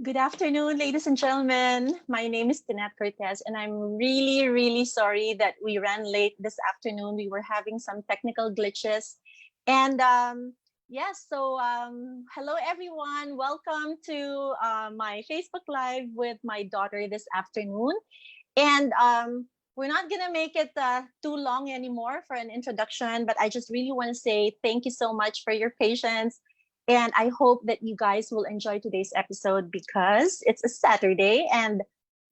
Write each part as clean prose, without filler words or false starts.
Good afternoon, ladies and gentlemen. My name is Tinette Cortez, and I'm really, really sorry that we ran late this afternoon. We were having some technical glitches. And yes, so hello, everyone. Welcome to my Facebook Live with my daughter this afternoon. And we're not going to make it too long anymore for an introduction, but I just really want to say thank you so much for your patience. And I hope that you guys will enjoy today's episode because it's a Saturday and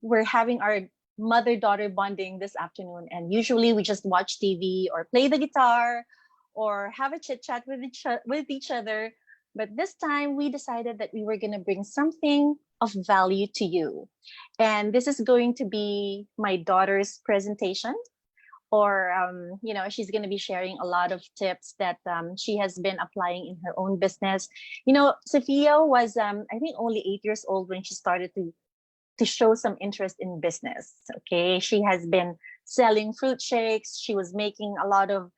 we're having our mother daughter bonding this afternoon. And usually we just watch TV or play the guitar or have a chit chat with each other. But this time we decided that we were going to bring something of value to you. And this is going to be my daughter's presentation, or she's going to be sharing a lot of tips that she has been applying in her own business. Sophia was I think only 8 years old when she started to show some interest in business. Okay, she has been selling fruit shakes. She was making a lot of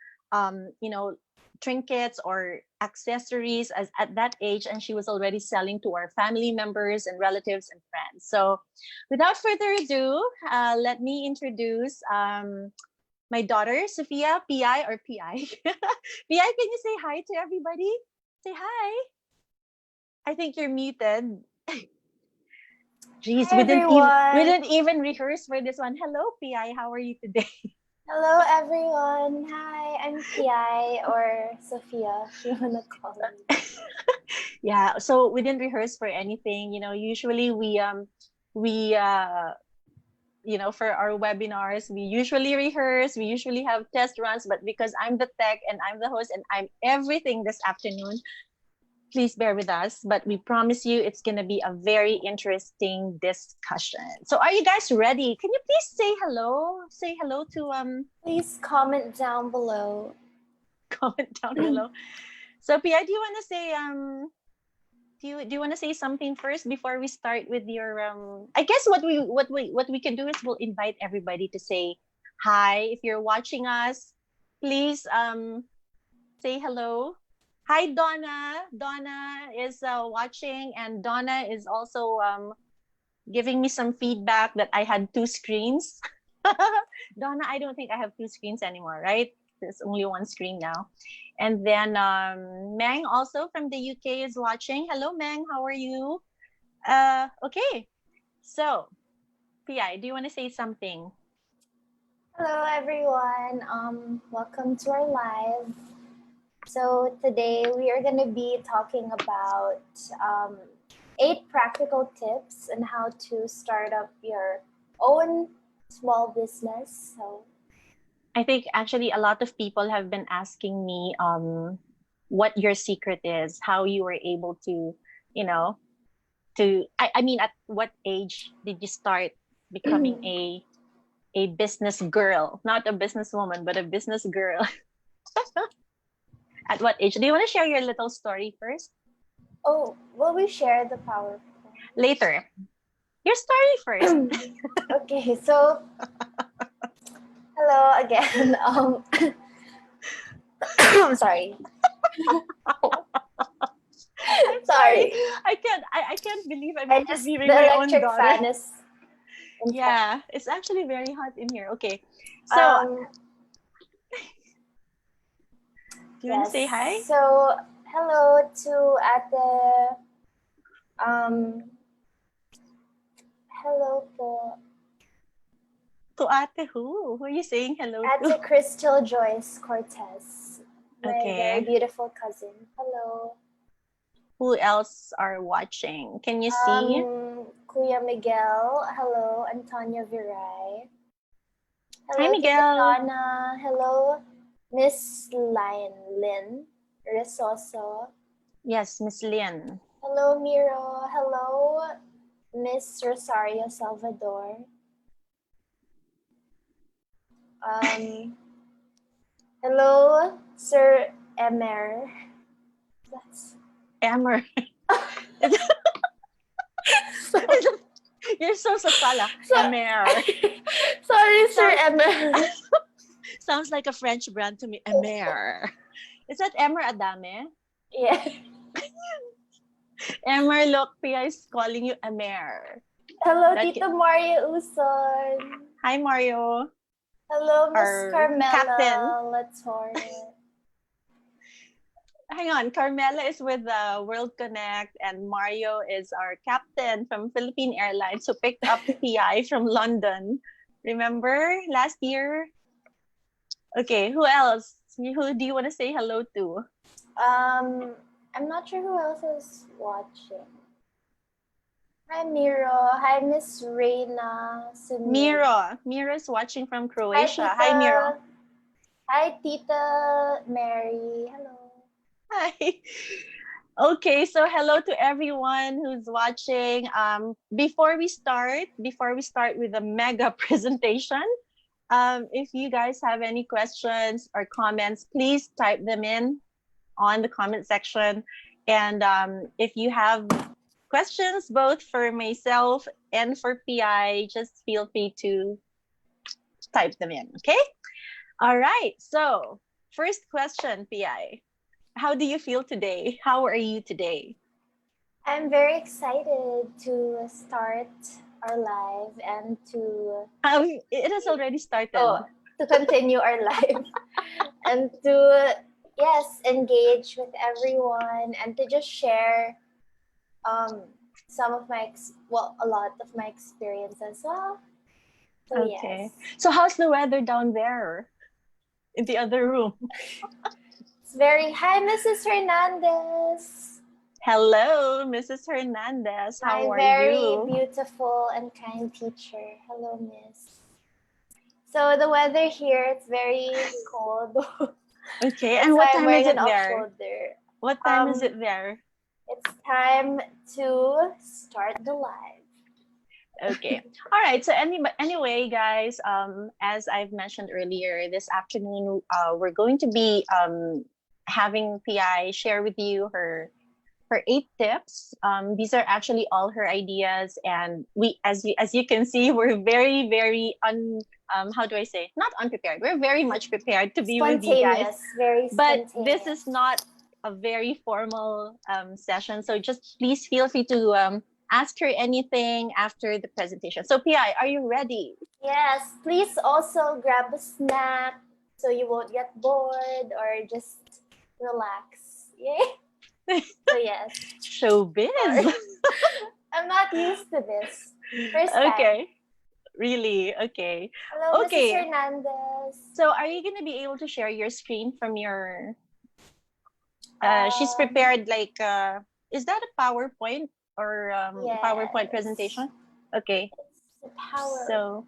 trinkets or accessories at that age, and she was already selling to our family members and relatives and friends. So without further ado, let me introduce my daughter, Sophia, PI or PI. PI, can you say hi to everybody? Say hi. I think you're muted. Jeez, Hi we everyone. didn't even rehearse for this one. Hello, PI. How are you today? Hello everyone. Hi, I'm Pi or Sophia, if you wanna call me. Yeah. So we didn't rehearse for anything. Usually we for our webinars, we usually rehearse, we usually have test runs, but because I'm the tech and I'm the host and I'm everything this afternoon, please bear with us. But we promise you it's going to be a very interesting discussion. So are you guys ready? Can you please say hello? Say hello to Please comment down below. comment down below. So Pia, do you want to say do you want to say something first before we start with your I guess what we can do is we'll invite everybody to say hi. If you're watching us, please say hello. Hi, Donna. Donna is watching, and Donna is also giving me some feedback that I had two screens. Donna, I don't think I have two screens anymore, right? There's only one screen now. And then Meng also from the UK is watching. Hello, Meng. How are you? Okay. So, Pi, do you want to say something? Hello everyone. Welcome to our live. So today we are gonna be talking about 8 practical tips on how to start up your own small business. So I think actually a lot of people have been asking me what your secret is, how you were able to, you know, I mean, at what age did you start becoming a business girl, not a businesswoman, but a business girl? At what age? Do you want to share your little story first? will we share the PowerPoint? Later. Your story first. Okay, so hello again. I'm sorry. I'm sorry. I can't believe I'm interviewing The my own electric daughter. fan is in Yeah, it's actually very hot in here. Okay. So, fact. do you want to say hi? So hello to Ate. Hello po. To Ate who? Who are you saying hello to? Ate Crystal Joyce Cortez, my very Okay. beautiful cousin. Hello. Who else are watching? Can you see? Kuya Miguel. Hello. Antonia Viray. Hi, Hello, Tita Miguel. Donna. Hello, Miss Lynn Resoso. Yes, Miss Lynn. Hello, Miro. Hello, Miss Rosario Salvador. Hello, Sir Emer. That's Emmer. You're so sapala. Emer. Sorry, Sir Emer. Sounds like a French brand to me. Emer. Is that Emer Adame? Yeah. Emer, look, Pia is calling you Emer. Hello, That Tito Mario Uson. Hi, Mario, Hello, Miss our captain. Carmela Latore. Hang on, Carmela is with World Connect, and Mario is our captain from Philippine Airlines who picked up PI from London. Remember last year? Okay, who else? Who do you want to say hello to? I'm not sure who else is watching. Hi, Miro. Hi, Miss Reina. Miro is watching from Hi, Croatia. Tita. Hi, Miro. Hi, Tita Mary. Hello. Hi. Okay, so hello to everyone who's watching. Before we start with the mega presentation, if you guys have any questions or comments, please type them in on the comment section. And if you have questions both for myself and for PI, just feel free to type them in. Okay. All right. So first question, PI. How do you feel today? How are you today? I'm very excited to start our live and to It has already started. to continue our live and to engage with everyone and to just share some of a lot of my experience as well. So Okay. yes. So how's the weather down there in the other room? Hi, Mrs. Hernandez. Hello, Mrs. Hernandez. How are very you? Beautiful and kind teacher. Hello, Miss. So the weather here, it's very cold. Okay, and what time is it there? Shoulder. What time is it there? It's time to start the live. Okay. All right. So anyway, guys, as I've mentioned earlier, this afternoon, we're going to be having PI share with you her 8 tips. These are actually all her ideas, and we, as you can see, we're very, very how do I say? Not unprepared. We're very much prepared to be with you guys. Very but spontaneous. this is not a very formal session, so just please feel free to ask her anything after the presentation. So PI, are you ready? Yes. Please also grab a snack so you won't get bored or just relax. Yay. So yes. Showbiz. I'm not used to this. First time. Okay. Really? Okay. Hello, Okay. Mrs. Hernandez. So are you going to be able to share your screen from your... she's prepared like... is that a PowerPoint or yes. PowerPoint presentation? Okay. It's a PowerPoint.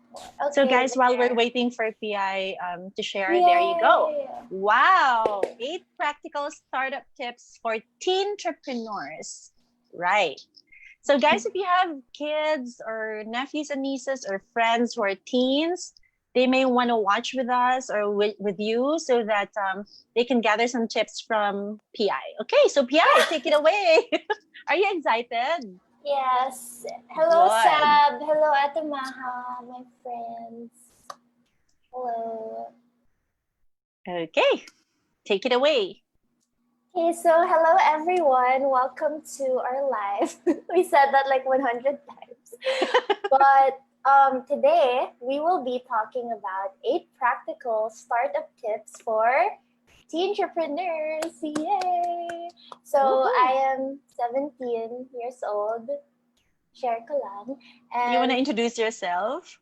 So guys, while we're waiting for PI to share, Yay. there you go. Wow, 8 practical startup tips for teentrepreneurs. Right. So guys, if you have kids or nephews and nieces or friends who are teens, they may want to watch with us or with you so that they can gather some tips from PI. Okay, so PI, take it away. Are you excited? Yes. Hello, Good. Sab. Hello, Ate Maha, my friends. Hello. Okay, take it away. Okay, so hello everyone. Welcome to our live. We said that like 100 times. But today we will be talking about 8 practical startup tips for teentrepreneurs. Yay! So I am 17 years old. Share ko lang. And you want to introduce yourself?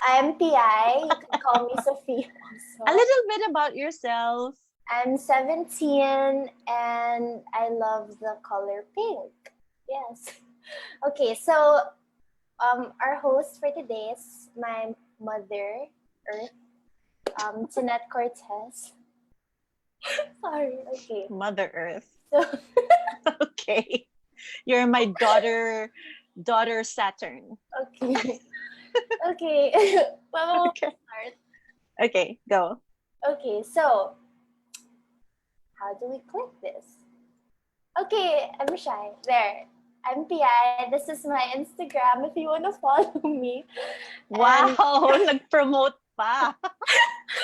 I'm PI. You can call me Sophie also. A little bit about yourself. I'm 17 and I love the color pink. Yes. Okay, so our host for today is my mother, Earth, Jeanette Cortez. Sorry, okay. Mother Earth. So okay. You're my daughter Saturn. Okay. Okay. Well, okay. Start. Okay, go. Okay, so how do we click this? Okay, I'm shy. There. I'm PI. This is my Instagram if you want to follow me. Wow, nag-promote pa.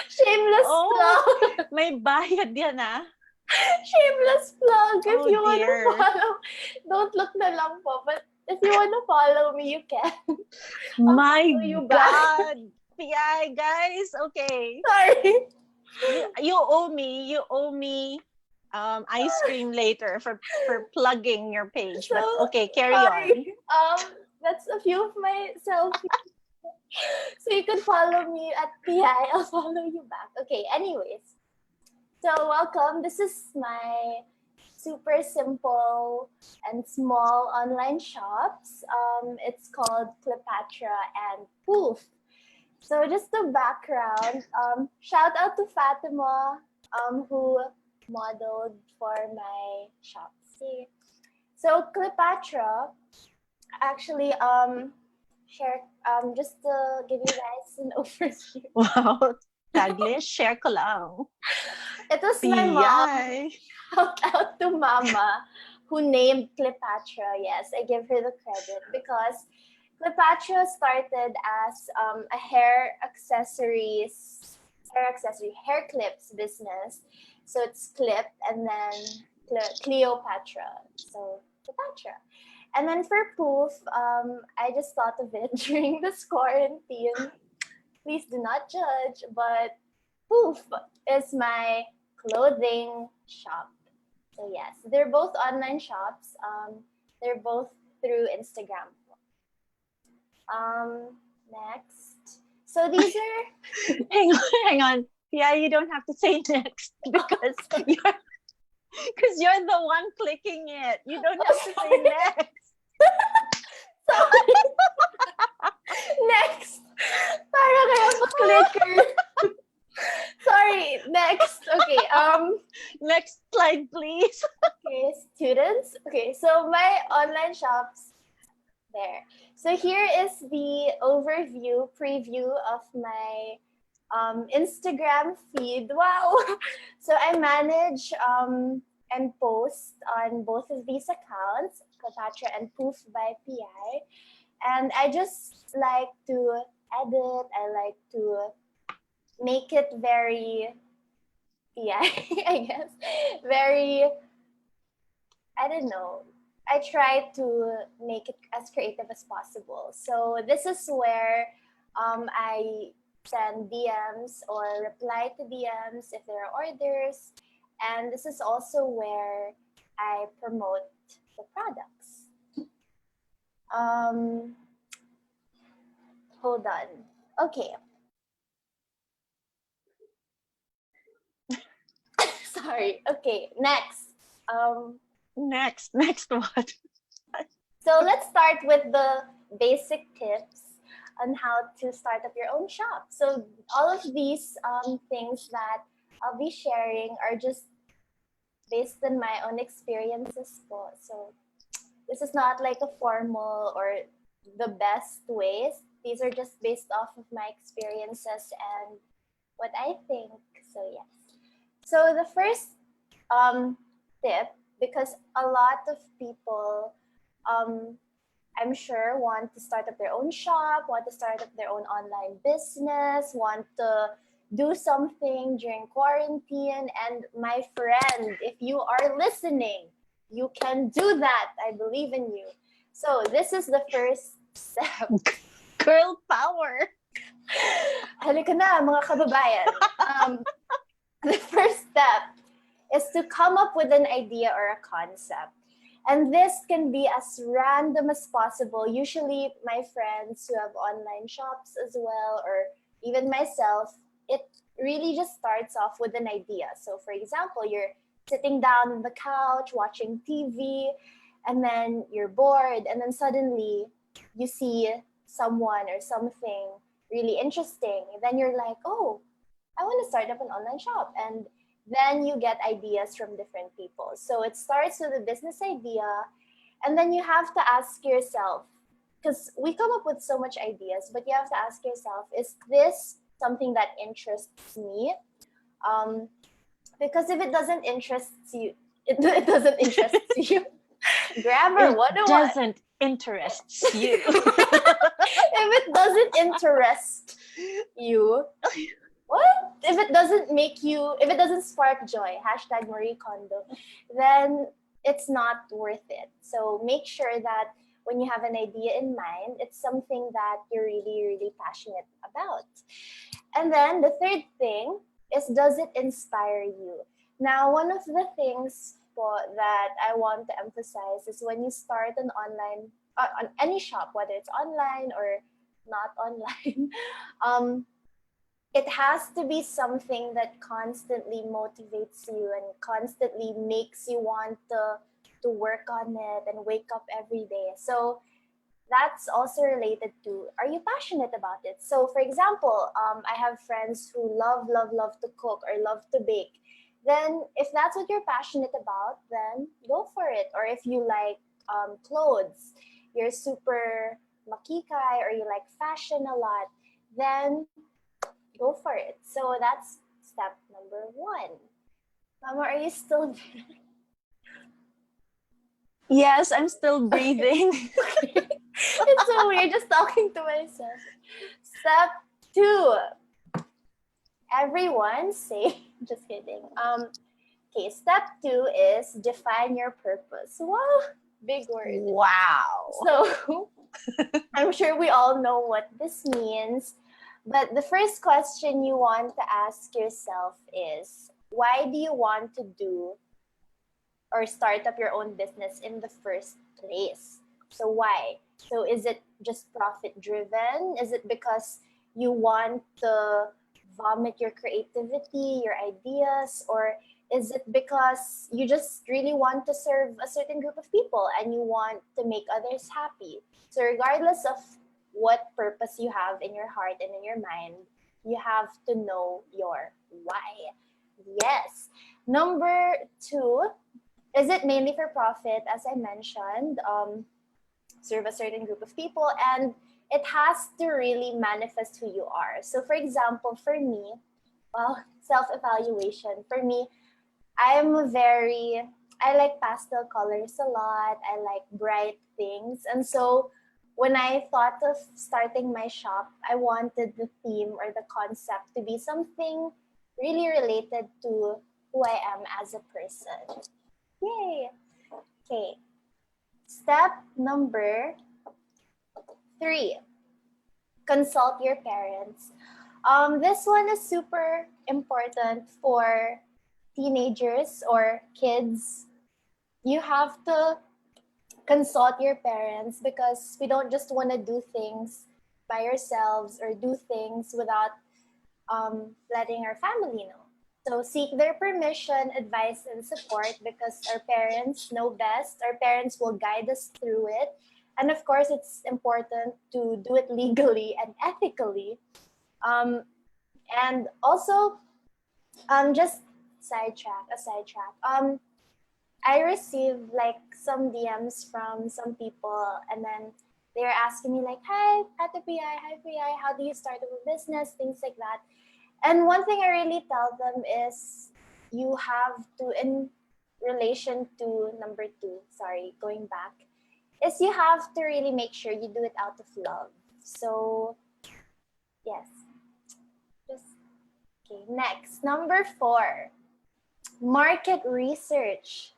Shameless plug. May bayad yan ah. Shameless plug if you want to follow don't look na lang po. But if you want to follow me, you can. My follow you back. God. PI, guys. Okay. Sorry. You owe me. You owe me ice cream later for plugging your page. So, But okay, carry sorry. on. That's a few of my selfies. So you can follow me at PI. I'll follow you back. Okay, anyways. So welcome. This is my super simple and small online shops. It's called Cleopatra and Poof. So just the background, shout out to Fatima, who modeled for my shop. See, so Cleopatra, actually, share, just to give you guys an overview. Wow. Taglish, share ko lang. It was my mom. PI. Shout out to Mama, who named Cleopatra. Yes, I give her the credit because Cleopatra started as a hair clips business. So it's clip and then Cleopatra. So Cleopatra. And then for Poof, I just thought of it during this quarantine. Please do not judge, but Poof is my clothing shop. So yes, they're both online shops. They're both through Instagram. Next. So these are Hang on. PI, you don't have to say next because you're the one clicking it. You don't have to say next. sorry. Next. Para kaya pa-clicker. Sorry, next. Okay, Next slide, please. okay, students. Okay, so my online shops there. So here is the preview of my Instagram feed. Wow. So I manage and post on both of these accounts, Cleopatra and Poof by PI. And I just like to edit. I like to make it very PI, I guess. Very, I don't know. I try to make it as creative as possible. So this is where I send DMs or reply to DMs if there are orders. And this is also where I promote the products. Hold on. Okay. Sorry. Okay, next. Next what? So let's start with the basic tips on how to start up your own shop. So all of these things that I'll be sharing are just based on my own experiences po. So this is not like a formal or the best ways. These are just based off of my experiences and what I think. So yes. So the first tip, because a lot of people, I'm sure, want to start up their own shop, want to start up their own online business, want to do something during quarantine. And my friend, if you are listening, you can do that. I believe in you. So this is the first step. Girl power. Halika na, mga kababayan. The first step is to come up with an idea or a concept. And this can be as random as possible. Usually my friends who have online shops as well, or even myself, it really just starts off with an idea. So for example, you're sitting down on the couch watching TV, and then you're bored, and then suddenly you see someone or something really interesting. Then you're like, oh, I want to start up an online shop. And then you get ideas from different people. So it starts with a business idea, and then you have to ask yourself, because we come up with so much ideas, but you have to ask yourself, is this something that interests me? Because if it doesn't interest you, it doesn't interest you. Grammar 101. It doesn't interest you. If it doesn't interest you, what? If it doesn't make you, if it doesn't spark joy, hashtag Marie Kondo, then it's not worth it. So make sure that when you have an idea in mind, it's something that you're really, really passionate about. And then the third thing is, does it inspire you? Now, one of the things that I want to emphasize is when you start an online, on any shop, whether it's online or not online, um, it has to be something that constantly motivates you and constantly makes you want to work on it and wake up every day. So that's also related to, are you passionate about it? So for example, I have friends who love to cook or love to bake. Then if that's what you're passionate about, then go for it. Or if you like clothes, you're super makikai, or you like fashion a lot, then go for it. So that's step number one. Mama, are you still there? Yes, I'm still breathing. It's so weird just talking to myself. Step two. Everyone say, just kidding. Okay, step two is define your purpose. Wow, big word. Wow. So I'm sure we all know what this means. But the first question you want to ask yourself is, why do you want to do or start up your own business in the first place? So why? So is it just profit driven? Is it because you want to vomit your creativity, your ideas, or is it because you just really want to serve a certain group of people and you want to make others happy? So regardless of what purpose you have in your heart and in your mind, you have to know your why. Yes. Number two, is it mainly for profit? As I mentioned, serve a certain group of people, and it has to really manifest who you are. So for example, for me, well, self-evaluation, for me, I like pastel colors a lot. I like bright things. And so when I thought of starting my shop, I wanted the theme or the concept to be something really related to who I am as a person. Yay! Okay. Step number three, consult your parents. This one is super important for teenagers or kids. You have to consult your parents because we don't just want to do things by ourselves or do things without letting our family know. So seek their permission, advice, and support because our parents know best. Our parents will guide us through it. And of course, it's important to do it legally and ethically. Um, and also, just a sidetrack. I received like some DMs from some people, and then they're asking me like, "Hi, Ate PI, hi PI, how do you start a business?" Things like that. And one thing I really tell them is, you have to, in relation to number two, sorry, going back, is you have to really make sure you do it out of love. So, yes, just, okay, next, number four, market research.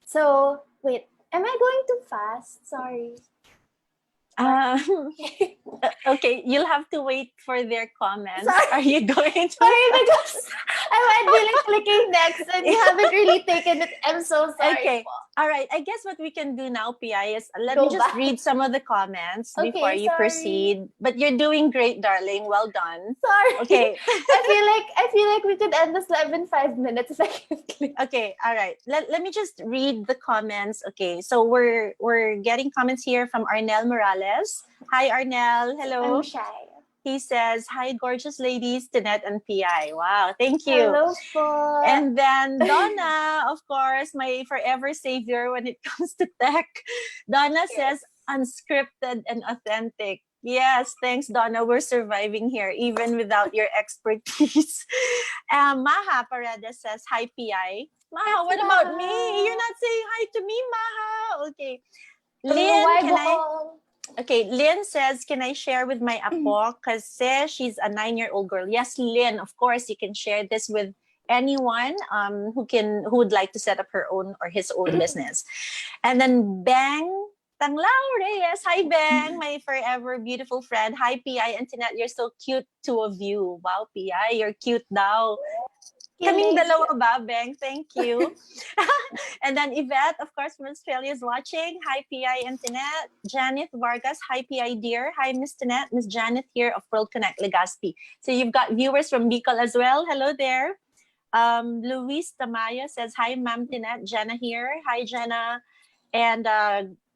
So, wait, am I going too fast? Sorry. Okay, you'll have to wait for their comments. Sorry. Are you going to? Sorry, because I might be like clicking next and you haven't really taken it. I'm so sorry. Okay. All right. I guess what we can do now, PI, is let Go me just back. read some of the comments before Okay, you sorry. proceed. But you're doing great, darling. Well done. Sorry. Okay. I feel like we could end this live in 5 minutes if I can click. Okay. All right. Let me just read the comments. Okay. So we're getting comments here from Arnel Morales. Hi, Arnel. Hello. I'm shy. He says, "Hi, gorgeous ladies, Tinette and PI." Wow, thank you. Hello po. And then Donna, of course, my forever savior when it comes to tech. Donna says, unscripted and authentic. Yes, thanks, Donna. We're surviving here, even without your expertise. Maha Paredes says, "Hi, PI." Maha, what about me? You're not saying hi to me, Maha. Okay. Lynn, can I? Okay, Lynn says, "Can I share with my apo? Kasi she's a 9-year-old girl." Yes, Lynn, of course, you can share this with anyone who would like to set up her own or his own business. And then Bang Tanglao Reyes. Hi, Bang, my forever beautiful friend. Hi, PI and Tinette. You're so cute, two of you. Wow, PI, you're cute daw. Kaming dalawa ba, Beng? Thank you. And then Yvette, of course, from Australia is watching. Hi, PI and Tinette. Janet Vargas. Hi, PI dear. Hi, Miss Tinette. Miss Janet here of World Connect Legazpi. So you've got viewers from Bicol as well. Hello there. Luis Tamayo says, hi, Ma'am Tinette. Jenna here. Hi, Jenna. And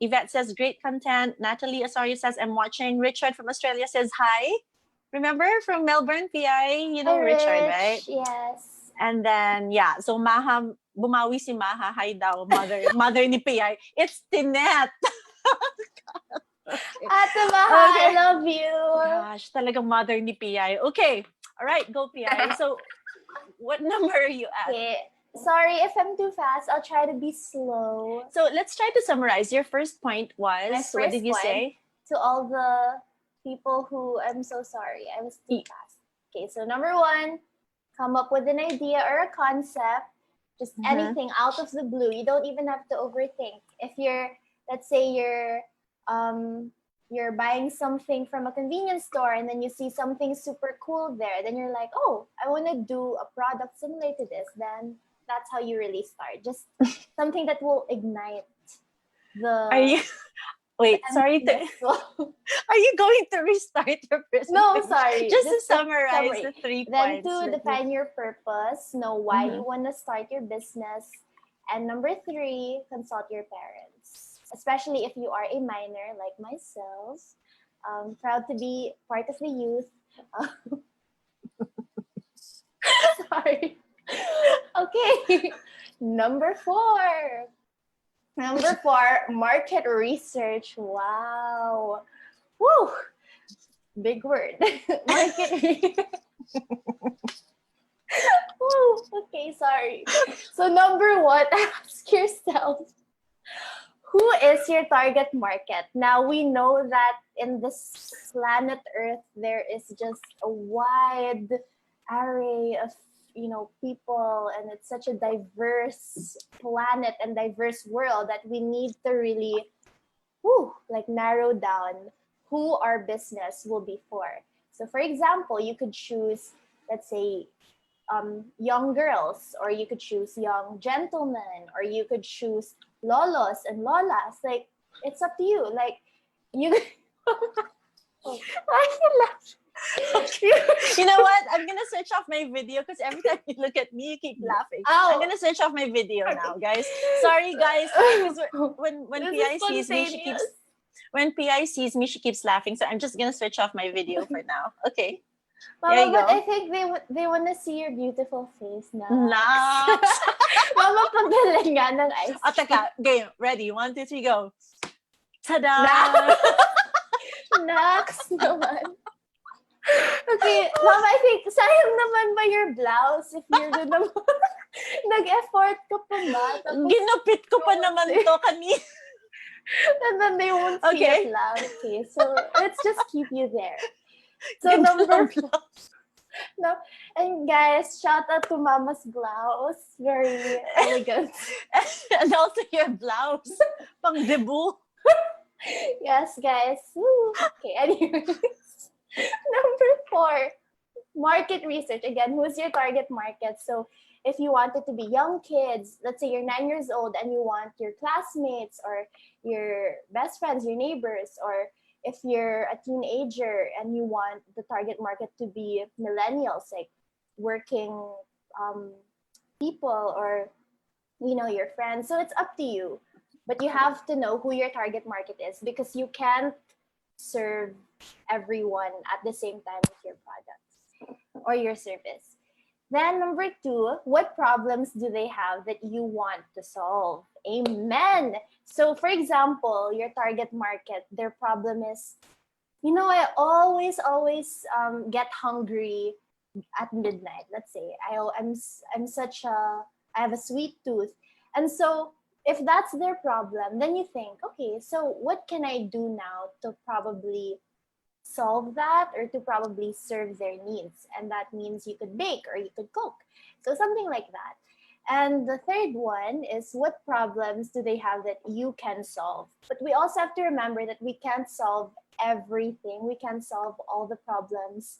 Yvette says, great content. Natalie Osorio says, I'm watching. Richard from Australia says, hi. Remember from Melbourne, PI? You know Hi, Richard, Rich. right? Yes. And then, yeah, so Maha, bumawi si Maha, hi daw, mother ni PI. It's Tinette. Ate Maha, I love you. Gosh, talagang mother ni PI. Okay, all right, go PI. So, what number are you at? Okay. Sorry if I'm too fast. I'll try to be slow. So, let's try to summarize. Your first point was, what did you say? To all the people who, I'm so sorry, I was too fast. Okay, so number one, come up with an idea or a concept, just anything out of the blue. You don't even have to overthink. If you're, let's say you're buying something from a convenience store and then you see something super cool there, then you're like, oh, I want to do a product similar to this. Then that's how you really start. Just something that will ignite the... Are you... Wait, sorry. Are you going to restart your presentation? No, sorry. Just to summarize the 3 then points. Then to define your purpose, know why you want to start your business. And number 3, consult your parents. Especially if you are a minor like myself. Proud to be part of the youth. Sorry. Okay. Number 4. Number 4, market research. Wow. Woo! Big word. Market research. Woo! Okay, sorry. So number 1, ask yourself, who is your target market? Now, we know that in this planet Earth, there is just a wide array of people, and it's such a diverse planet and diverse world that we need to really narrow down who our business will be for. So for example, you could choose, let's say, young girls, or you could choose young gentlemen, or you could choose lolos and lolas. Like, it's up to you. Like, you... Why are you laughing? You know what? I'm gonna switch off my video because every time you look at me, you keep laughing. Ow. I'm gonna switch off my video now, guys. Sorry, guys. When PI sees me, she keeps laughing. So I'm just gonna switch off my video for now. Okay. Mama, but I think they want to see your beautiful face now. Nax. Mama, pagalingan ng ice. Oh, teka. Game. Ready? 1, 2, 3, go. Ta-da! Nax naman. Okay, Mama, I think sayang naman ba your blouse if you're gonna nag-effort ka pa ba? Ginupit ko pa naman to kanina. And then they won't see it lang. Okay, so let's just keep you there. So number 4. No, and guys, shout out to Mama's blouse. Very elegant. And also your blouse. Pang debut. Yes, guys. Woo. Okay, anyways. Number 4, market research. Again, who's your target market? So if you want it to be young kids, let's say you're 9 years old and you want your classmates or your best friends, your neighbors, or if you're a teenager and you want the target market to be millennials, like working people, or your friends. So it's up to you, but you have to know who your target market is, because you can't serve everyone at the same time with your product or your service. Then number 2, what problems do they have that you want to solve? Amen. So for example, your target market, their problem is, I always get hungry at midnight. Let's say I have a sweet tooth. And so if that's their problem, then you think, okay, so what can I do now to probably solve that or to probably serve their needs. And that means you could bake or you could cook. So something like that. And the third one is, what problems do they have that you can solve? But we also have to remember that we can't solve everything. We can't solve all the problems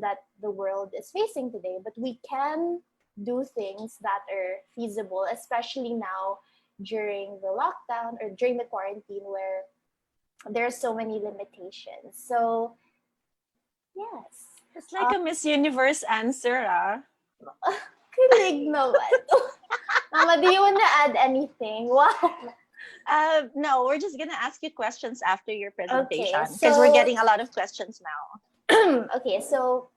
that the world is facing today, but we can do things that are feasible, especially now during the lockdown or during the quarantine where there are so many limitations. So, yes. It's like a Miss Universe answer, ah. Kilig naman. Mama, do you want to add anything? Wow. No, we're just gonna ask you questions after your presentation Okay, because we're so getting a lot of questions now. okay, so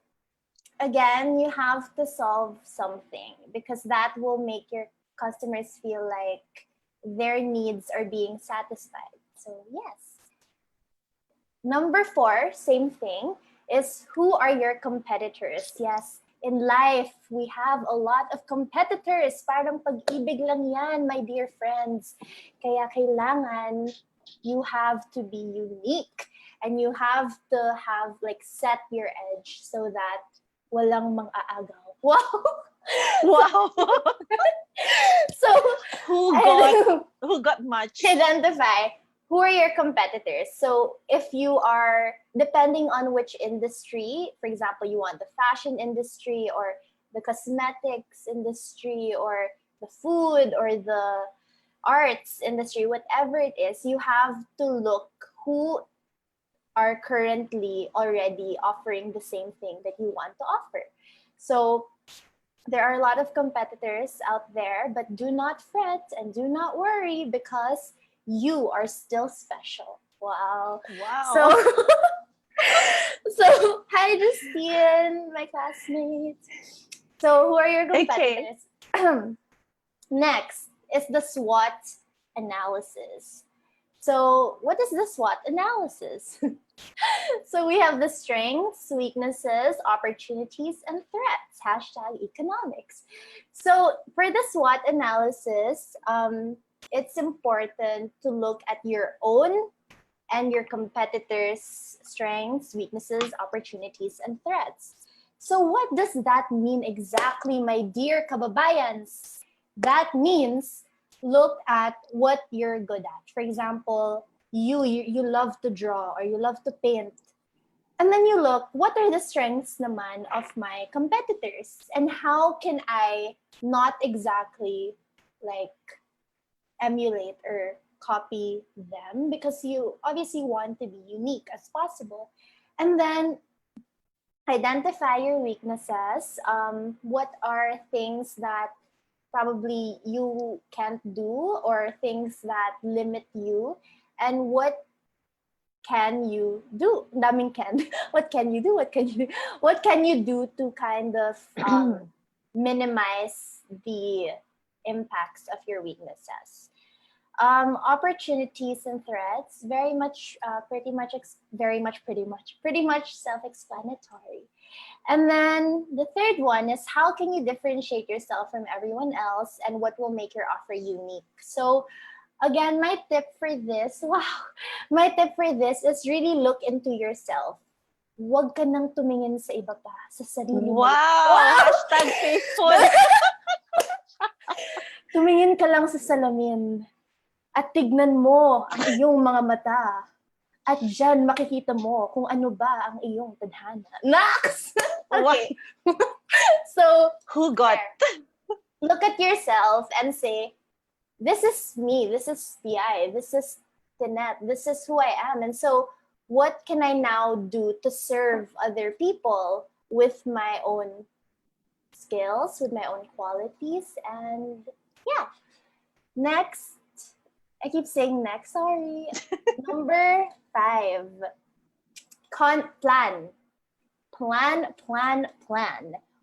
again, you have to solve something because that will make your customers feel like their needs are being satisfied. So yes. Number 4, same thing, is who are your competitors? Yes, in life, we have a lot of competitors. Parang pag-ibig lang yan, my dear friends. Kaya kailangan you have to be unique and you have to have like set your edge so that walang mang-aagaw. Wow! Wow. So, who got much? identify who are your competitors. So if you are, depending on which industry, for example, you want the fashion industry or the cosmetics industry or the food or the arts industry, whatever it is, you have to look who are currently already offering the same thing that you want to offer. So there are a lot of competitors out there, but do not fret and do not worry because you are still special. Wow. Wow. So hi, Justine, my classmates. So who are your competitors? Okay. Next is the SWOT analysis. So what is the SWOT analysis? So we have the strengths, weaknesses, opportunities, and threats, #economics. So for the SWOT analysis, it's important to look at your own and your competitors' strengths, weaknesses, opportunities, and threats. So what does that mean exactly, my dear kababayans? That means look at what you're good at. For example, you love to draw or you love to paint. And then you look, what are the strengths naman of my competitors? And how can I not exactly like emulate or copy them, because you obviously want to be unique as possible. And then identify your weaknesses. What are things that probably you can't do or things that limit you, and what can you do? Daming can. What can you do? What can you do? What can you do to kind of minimize the impacts of your weaknesses? Opportunities and threats, pretty much self-explanatory. And then the third one is, how can you differentiate yourself from everyone else and what will make your offer unique? So again, my tip for this is really look into yourself. Huwag ka nang tumingin sa iba pa, sa sarili mo. Wow! #faithful. Tumingin ka lang sa salamin at tignan mo ang iyong mga mata. At dyan makikita mo kung ano ba ang iyong tadhana. Nax! Okay. So, who got? Look at yourself and say, this is me, this is PI, this is Tinet, this is who I am. And so, what can I now do to serve other people with my own skills, with my own qualities? And yeah, next, I keep saying next, sorry. Number 5, plan,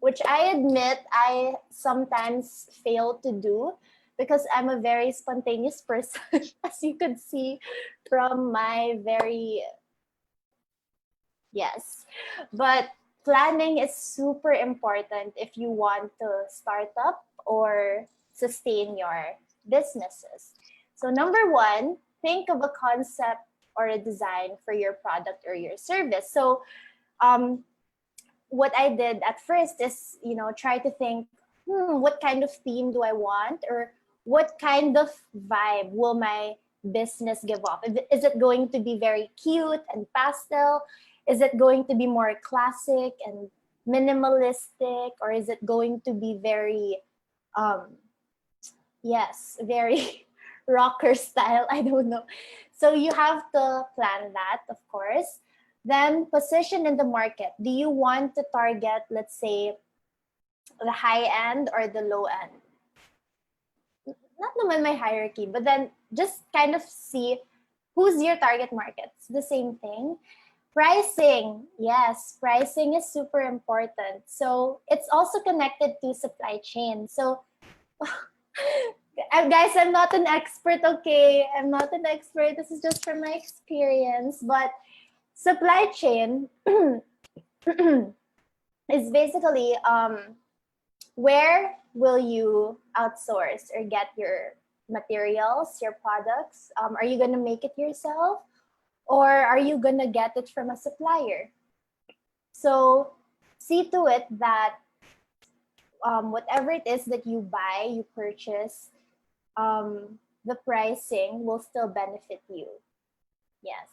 which I admit I sometimes fail to do because I'm a very spontaneous person, as you could see from my yes. But planning is super important if you want to start up or sustain your businesses. So number 1, think of a concept or a design for your product or your service. So um, what I did at first is, try to think, what kind of theme do I want, or what kind of vibe will my business give off? Is it going to be very cute and pastel? Is it going to be more classic and minimalistic, or is it going to be very, um, yes, very rocker style? I don't know. So you have to plan that, of course. Then position in the market. Do you want to target, let's say, the high end or the low end? Not naman my hierarchy, but then just kind of see who's your target market. It's the same thing. Pricing. Yes, pricing is super important. So it's also connected to supply chain. So guys, I'm not an expert, okay? I'm not an expert. This is just from my experience. But supply chain is basically where will you outsource or get your materials, your products? Are you going to make it yourself, or are you going to get it from a supplier? So see to it that whatever it is that you buy, you purchase, the pricing will still benefit you. Yes.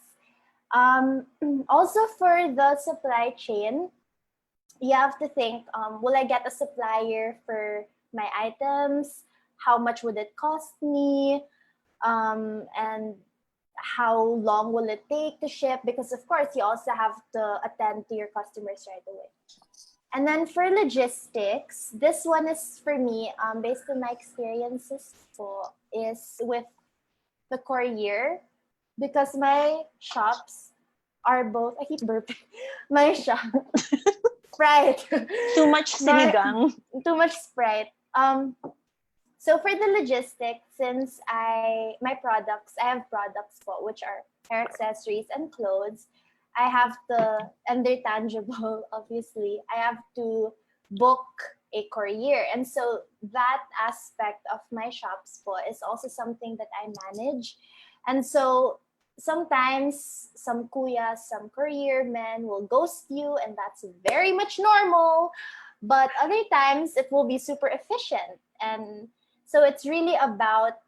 Also for the supply chain, you have to think, will I get a supplier for my items? How much would it cost me? And how long will it take to ship? Because of course, you also have to attend to your customers right away. And then for logistics, this one is for me, based on my experiences, is with the courier, because my shops are both, I keep burping, my shop, Sprite. Too much sinigang. Too much Sprite. So for the logistics, since I have products po, which are hair accessories and clothes, I have to, and they're tangible, obviously, I have to book a courier. And so that aspect of my shops po is also something that I manage. And so sometimes some kuyas, some courier men will ghost you, and that's very much normal. But other times it will be super efficient. And so it's really about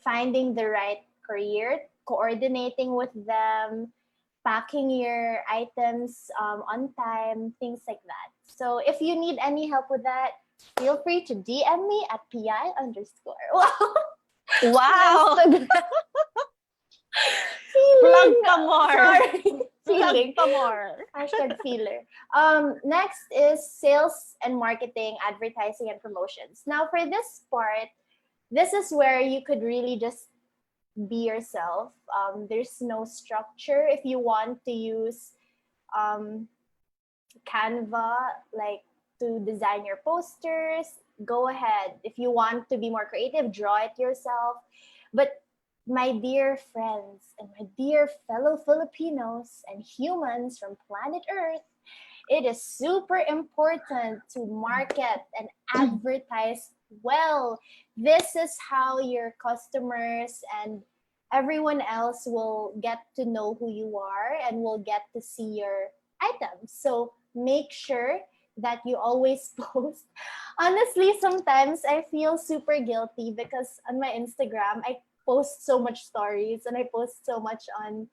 finding the right courier, coordinating with them, packing your items on time, things like that. So if you need any help with that, feel free to DM me at pi_. Wow. Plug pa more. Sorry. Plug Feeling. pa more. Hashtag feeler. Next is sales and marketing, advertising and promotions. Now for this part, this is where you could really just be yourself. There's no structure. If you want to use Canva, like to design your posters, go ahead. If you want to be more creative, draw it yourself. But my dear friends and my dear fellow Filipinos and humans from planet Earth, it is super important to market and advertise well. This is how your customers and everyone else will get to know who you are and will get to see your items. So make sure that you always post. Honestly, sometimes I feel super guilty because on my Instagram, I post so much stories and I post so much on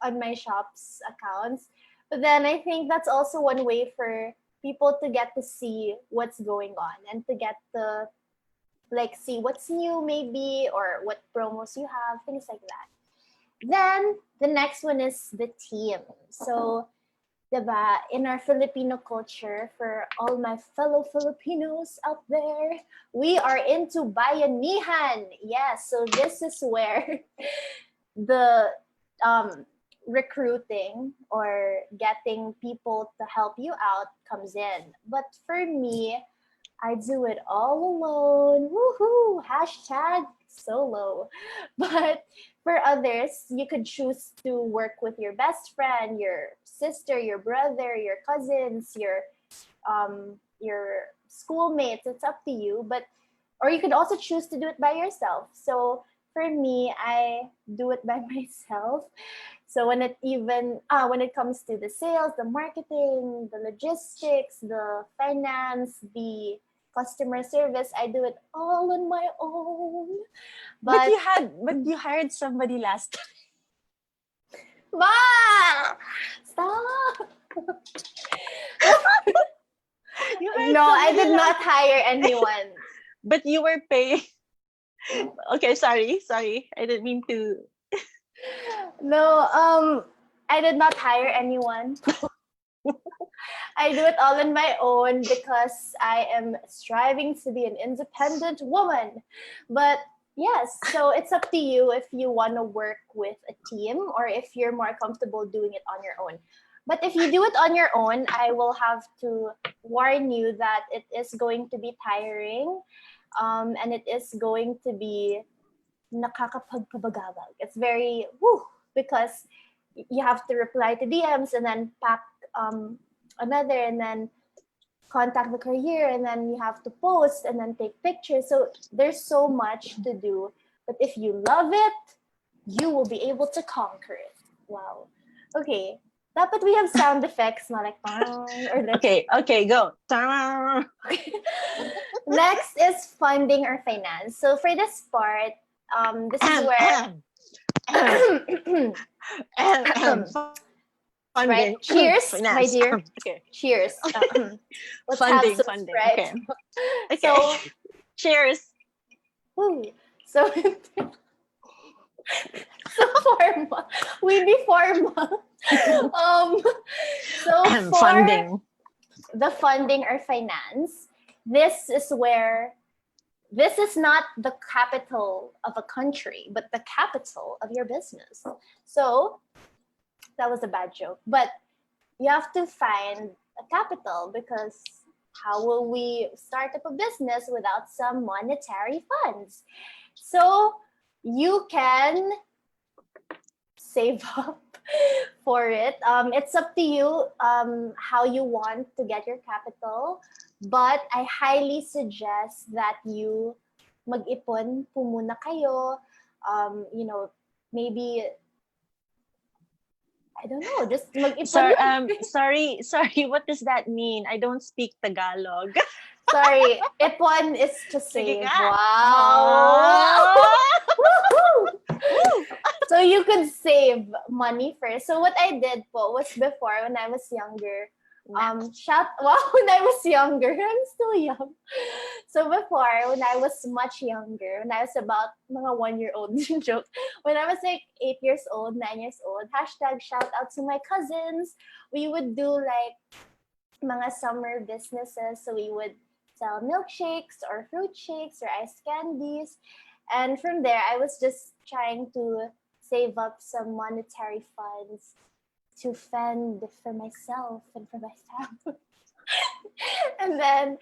on my shop's accounts. But then I think that's also one way for people to get to see what's going on and to get to see what's new maybe, or what promos you have, things like that. Then the next one is the team. So diba, in our Filipino culture, for all my fellow Filipinos out there, we are into bayanihan. Yes, so this is where the recruiting or getting people to help you out comes in. But for me, I do it all alone. Woohoo! Hashtag solo. But for others, you could choose to work with your best friend, your sister, your brother, your cousins, your schoolmates. It's up to you. But or you could also choose to do it by yourself. So for me, I do it by myself. So when it comes to the sales, the marketing, the logistics, the finance, the customer service, I do it all on my own. But But you hired somebody last time. Ma, stop. You hired No, I somebody did not last, hire anyone. but you were paying. Okay, sorry. I didn't mean to. No, I did not hire anyone. I do it all on my own because I am striving to be an independent woman. But yes, so it's up to you if you want to work with a team or if you're more comfortable doing it on your own. But if you do it on your own, I will have to warn you that it is going to be tiring, and it is going to be nakakapagpabagabag. It's very woo, because you have to reply to DMs and then pack another and then contact the courier and then you have to post and then take pictures. So there's so much to do. But if you love it, you will be able to conquer it. Wow. Okay. Dapat we have sound effects, not like or like. Okay, go. Next is funding or finance. So for this part, this is where Funding. right. Cheers, Finance. my dear. Okay. Cheers. Let's have some Funding. Sprite. Okay. So, Cheers. woo. So, so formal. We be formal. So for Funding. the funding or finance, this is where this is not the capital of a country, but the capital of your business. So that was a bad joke, but you have to find a capital because how will we start up a business without some monetary funds? So you can save up for it. It's up to you how you want to get your capital, but I highly suggest that you mag-ipon po muna kayo. Maybe I don't know, just mag-ipon. Sorry, what does that mean? I don't speak Tagalog. Sorry, ipon is to Sige save. nga. Wow! So you could save money first. So what I did po was before when I was younger, when I was younger, I'm still young. So before, when I was much younger, when I was about mga 1-year-old joke, when I was like 8 years old, 9 years old, hashtag shout out to my cousins. We would do like mga summer businesses. So we would sell milkshakes or fruit shakes or ice candies. And from there, I was just trying to save up some monetary funds to fend for myself and for my family. And then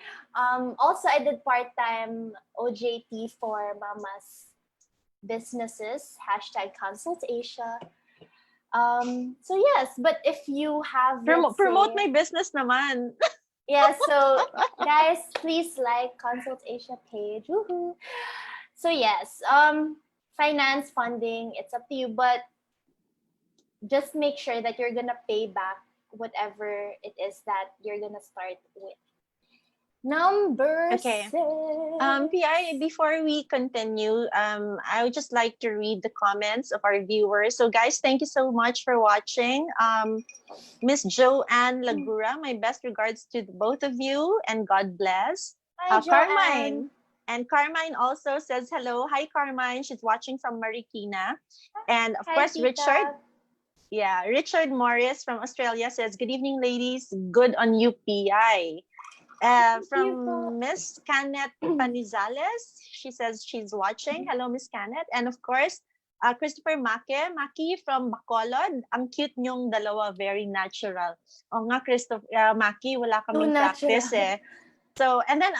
also I did part-time OJT for Mama's businesses, hashtag Consult Asia. So yes, but if you have Promote my business naman. Yeah, so guys, please like Consult Asia page. Woohoo. So yes, finance, funding, it's up to you, but just make sure that you're gonna pay back whatever it is that you're gonna start with. Number 6. PI, before we continue, I would just like to read the comments of our viewers. So guys, thank you so much for watching. Miss Joanne Lagura, my best regards to both of you and God bless. Hi, Carmine. And Carmine also says hello. Hi, Carmine. She's watching from Marikina. And of course, Tita. Richard. Yeah, Richard Morris from Australia says, good evening, ladies. Good on UPI. From Miss Canet Panizales, she says she's watching. Hello, Miss Canet. And of course, Christopher Maki from Bacolod. Ang cute nyong dalawa, very natural. O nga, Maki, wala kaming practice eh. So, and then,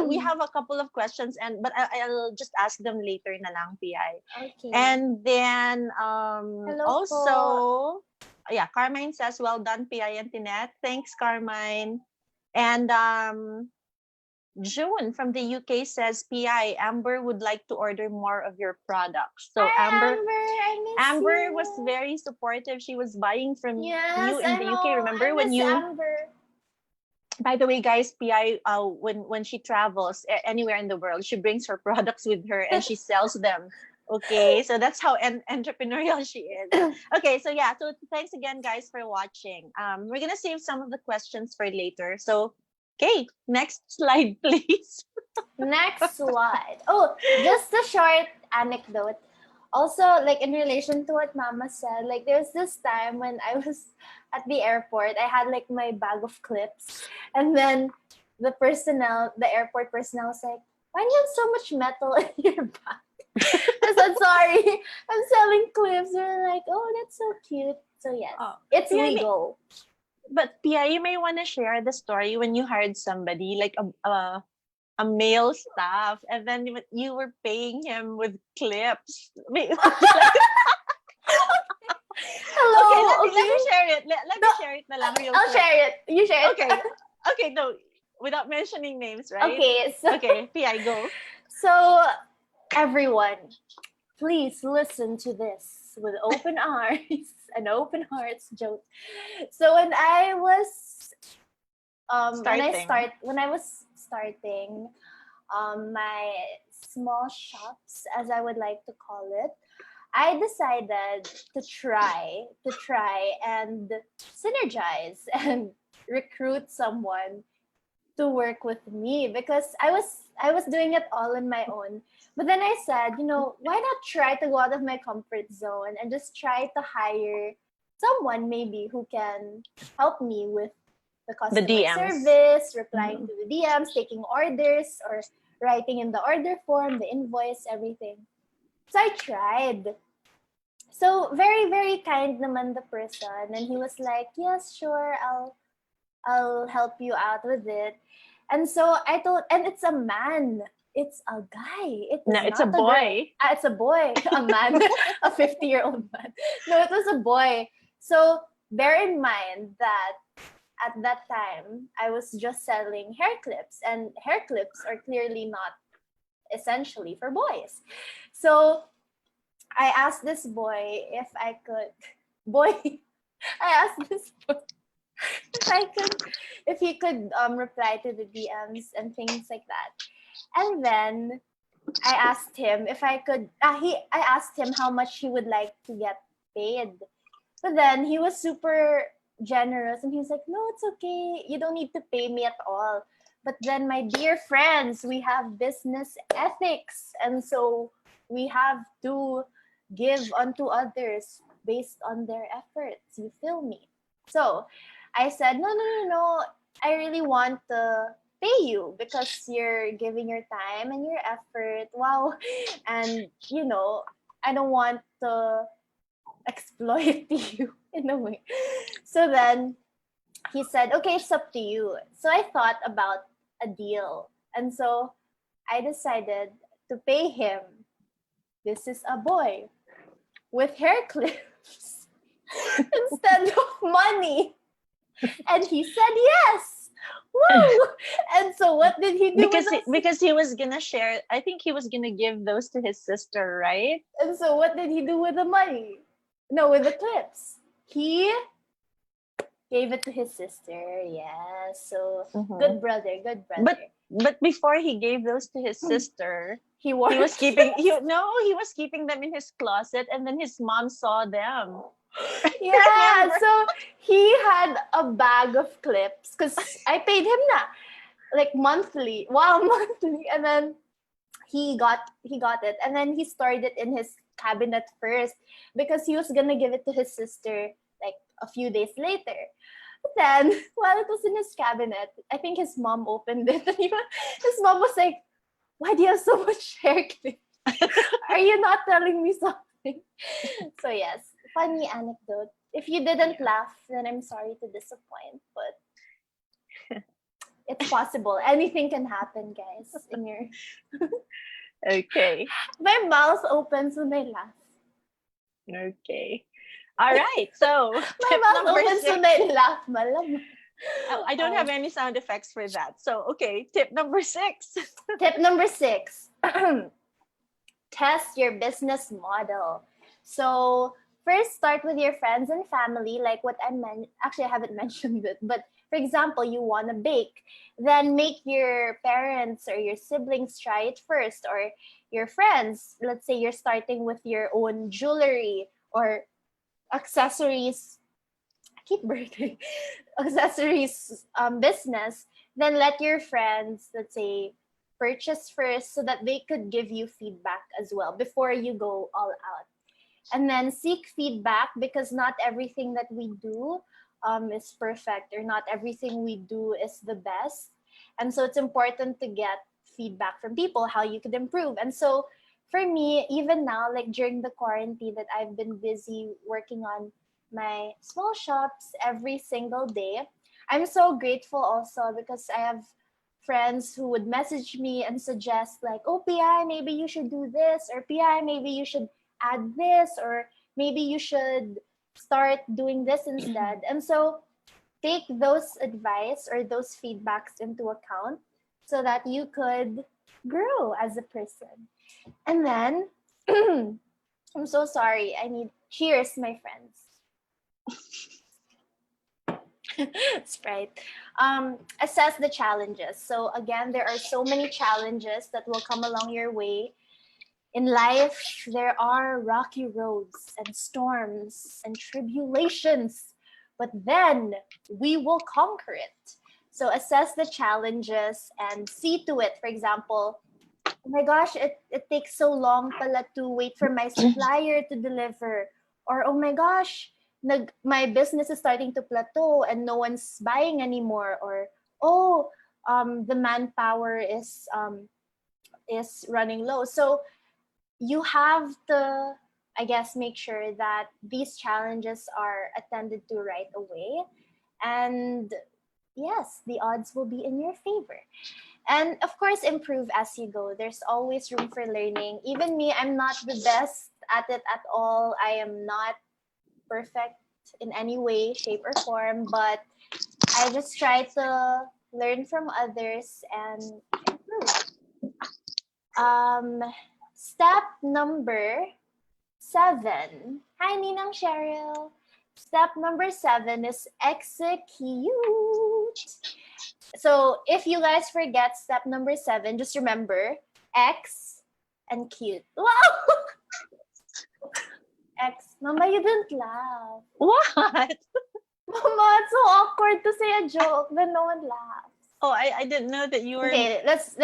we have a couple of questions, but I'll just ask them later na lang, PI. Okay. And then, also, Carmine says, well done, PI and Tinette. Thanks, Carmine. And June from the UK says, PI, Amber would like to order more of your products. So Hi, Amber. I miss Amber was you. very supportive. She was buying from you Yes, in I the UK. know. I Remember when miss you, Amber. by the way, guys, PI, when she travels anywhere in the world, she brings her products with her and she sells them. Okay, so that's how entrepreneurial she is. Okay, so yeah, so thanks again, guys, for watching. We're gonna save some of the questions for later. So, okay, next slide, please. Next slide. Oh, just a short anecdote. Also, like in relation to what Mama said, like there's this time when I was at the airport, I had like my bag of clips, and then the airport personnel was like, "Why do you have so much metal in your bag?" I said, "Sorry, I'm selling clips." They're like, "Oh, that's so cute." So yes, Oh, it's PI, legal. but Pia, you may want to share the story when you hired somebody like a male staff, and then you were paying him with clips. Would you like to? Okay, Hello. let me Okay. share it. Let No, me share it na lang real I'll quick. share it. You share Okay, it. okay, no, without mentioning names, right? Okay, so Okay, Pi, go. so everyone, please listen to this with open eyes and open hearts, Joe. So Starting. when I was starting my small shops, as I would like to call it, I decided to try and synergize and recruit someone to work with me because I was doing it all on my own. But then I said, why not try to go out of my comfort zone and just try to hire someone maybe who can help me with the The customer DMs. service, replying Mhm. to the DMs, taking orders, or writing in the order form, the invoice, everything. So I tried. So very, very kind naman the person. And he was like, yes, sure, I'll help you out with it. And so I told, and it's a man. It's a guy. It No, is it's a not a girl. boy. It's a boy, a man, a 50-year-old man. No, it was a boy. So bear in mind that at that time, I was just selling hair clips, and hair clips are clearly not essentially for boys. So I asked this boy if I could, boy, I asked this boy if I could, if he could reply to the DMs and things like that. And then I asked him if I could. I asked him how much he would like to get paid. But then he was super generous, and he was like, "No, it's okay. You don't need to pay me at all." But then, my dear friends, we have business ethics, and so we have to give unto others based on their efforts. You feel me? So I said, no, no, no, no. I really want to pay you because you're giving your time and your effort. Wow. And, I don't want to exploit you in a way. So then he said, okay, it's up to you. So I thought about a deal. And so I decided to pay him. This is a boy with hair clips instead of money. And he said yes. Woo! And so what did he do with us? Because he was gonna share. I think he was gonna give those to his sister, right? And so what did he do with the money? No, with the clips. He gave it to his sister. Yes. So Mhm. good brother, good But brother. before he gave those to his sister, He wore he was it. keeping he was keeping them in his closet, and then his mom saw them. Yeah. Remember? So he had a bag of clips because I paid him na like monthly. Wow, monthly. And then he got it, and then he stored it in his cabinet first because he was gonna give it to his sister like a few days later. But then while it was in his cabinet, I think his mom opened it, and his mom was like, why do you have so much hair clip? Are you not telling me something? So yes, funny anecdote. If you didn't Yeah. laugh, then I'm sorry to disappoint, but it's possible. Anything can happen, guys. In your Okay. My mouth opens when I laugh. Okay. All right. So My tip mouth number opens when six. I laugh, malam. I don't have any sound effects for that. So, okay, tip number 6. Tip number 6. Test your business model. So first, start with your friends and family, like what I mentioned. Actually, I haven't mentioned it, but for example, you want to bake, then make your parents or your siblings try it first, or your friends. Let's say you're starting with your own jewelry or accessories. I keep breaking accessories business. Then let your friends, let's say, purchase first so that they could give you feedback as well before you go all out. And then seek feedback, because not everything that we do is perfect, or not everything we do is the best. And so it's important to get feedback from people how you could improve. And so for me, even now, like during the quarantine, that I've been busy working on my small shops every single day, I'm so grateful also because I have friends who would message me and suggest like, oh, PI, maybe you should do this, or PI, maybe you should add this, or maybe you should start doing this instead. And so take those advice or those feedbacks into account so that you could grow as a person. And then I'm so sorry, I need cheers, my friends. Sprite. Assess the challenges. So again, there are so many challenges that will come along your way. In life, there are rocky roads and storms and tribulations, but then we will conquer it. So assess the challenges and see to it. For example, oh my gosh, it takes so long pala to wait for my supplier to deliver. Or, oh my gosh, my business is starting to plateau and no one's buying anymore. Or, oh, the manpower is running low. So you have to, I guess, make sure that these challenges are attended to right away. And yes, the odds will be in your favor. And of course, improve as you go. There's always room for learning. Even me, I'm not the best at it at all. I am not perfect in any way, shape, or form, but I just try to learn from others and improve. Um, Step number 7. Hi, Ninang Cheryl. Step number 7 is execute. So if you guys forget step number 7, just remember X and cute. Wow! X. Mama, you didn't laugh. What? Mama, it's so awkward to say a joke, then no one laughs. Oh, I didn't know that you were. Okay, let's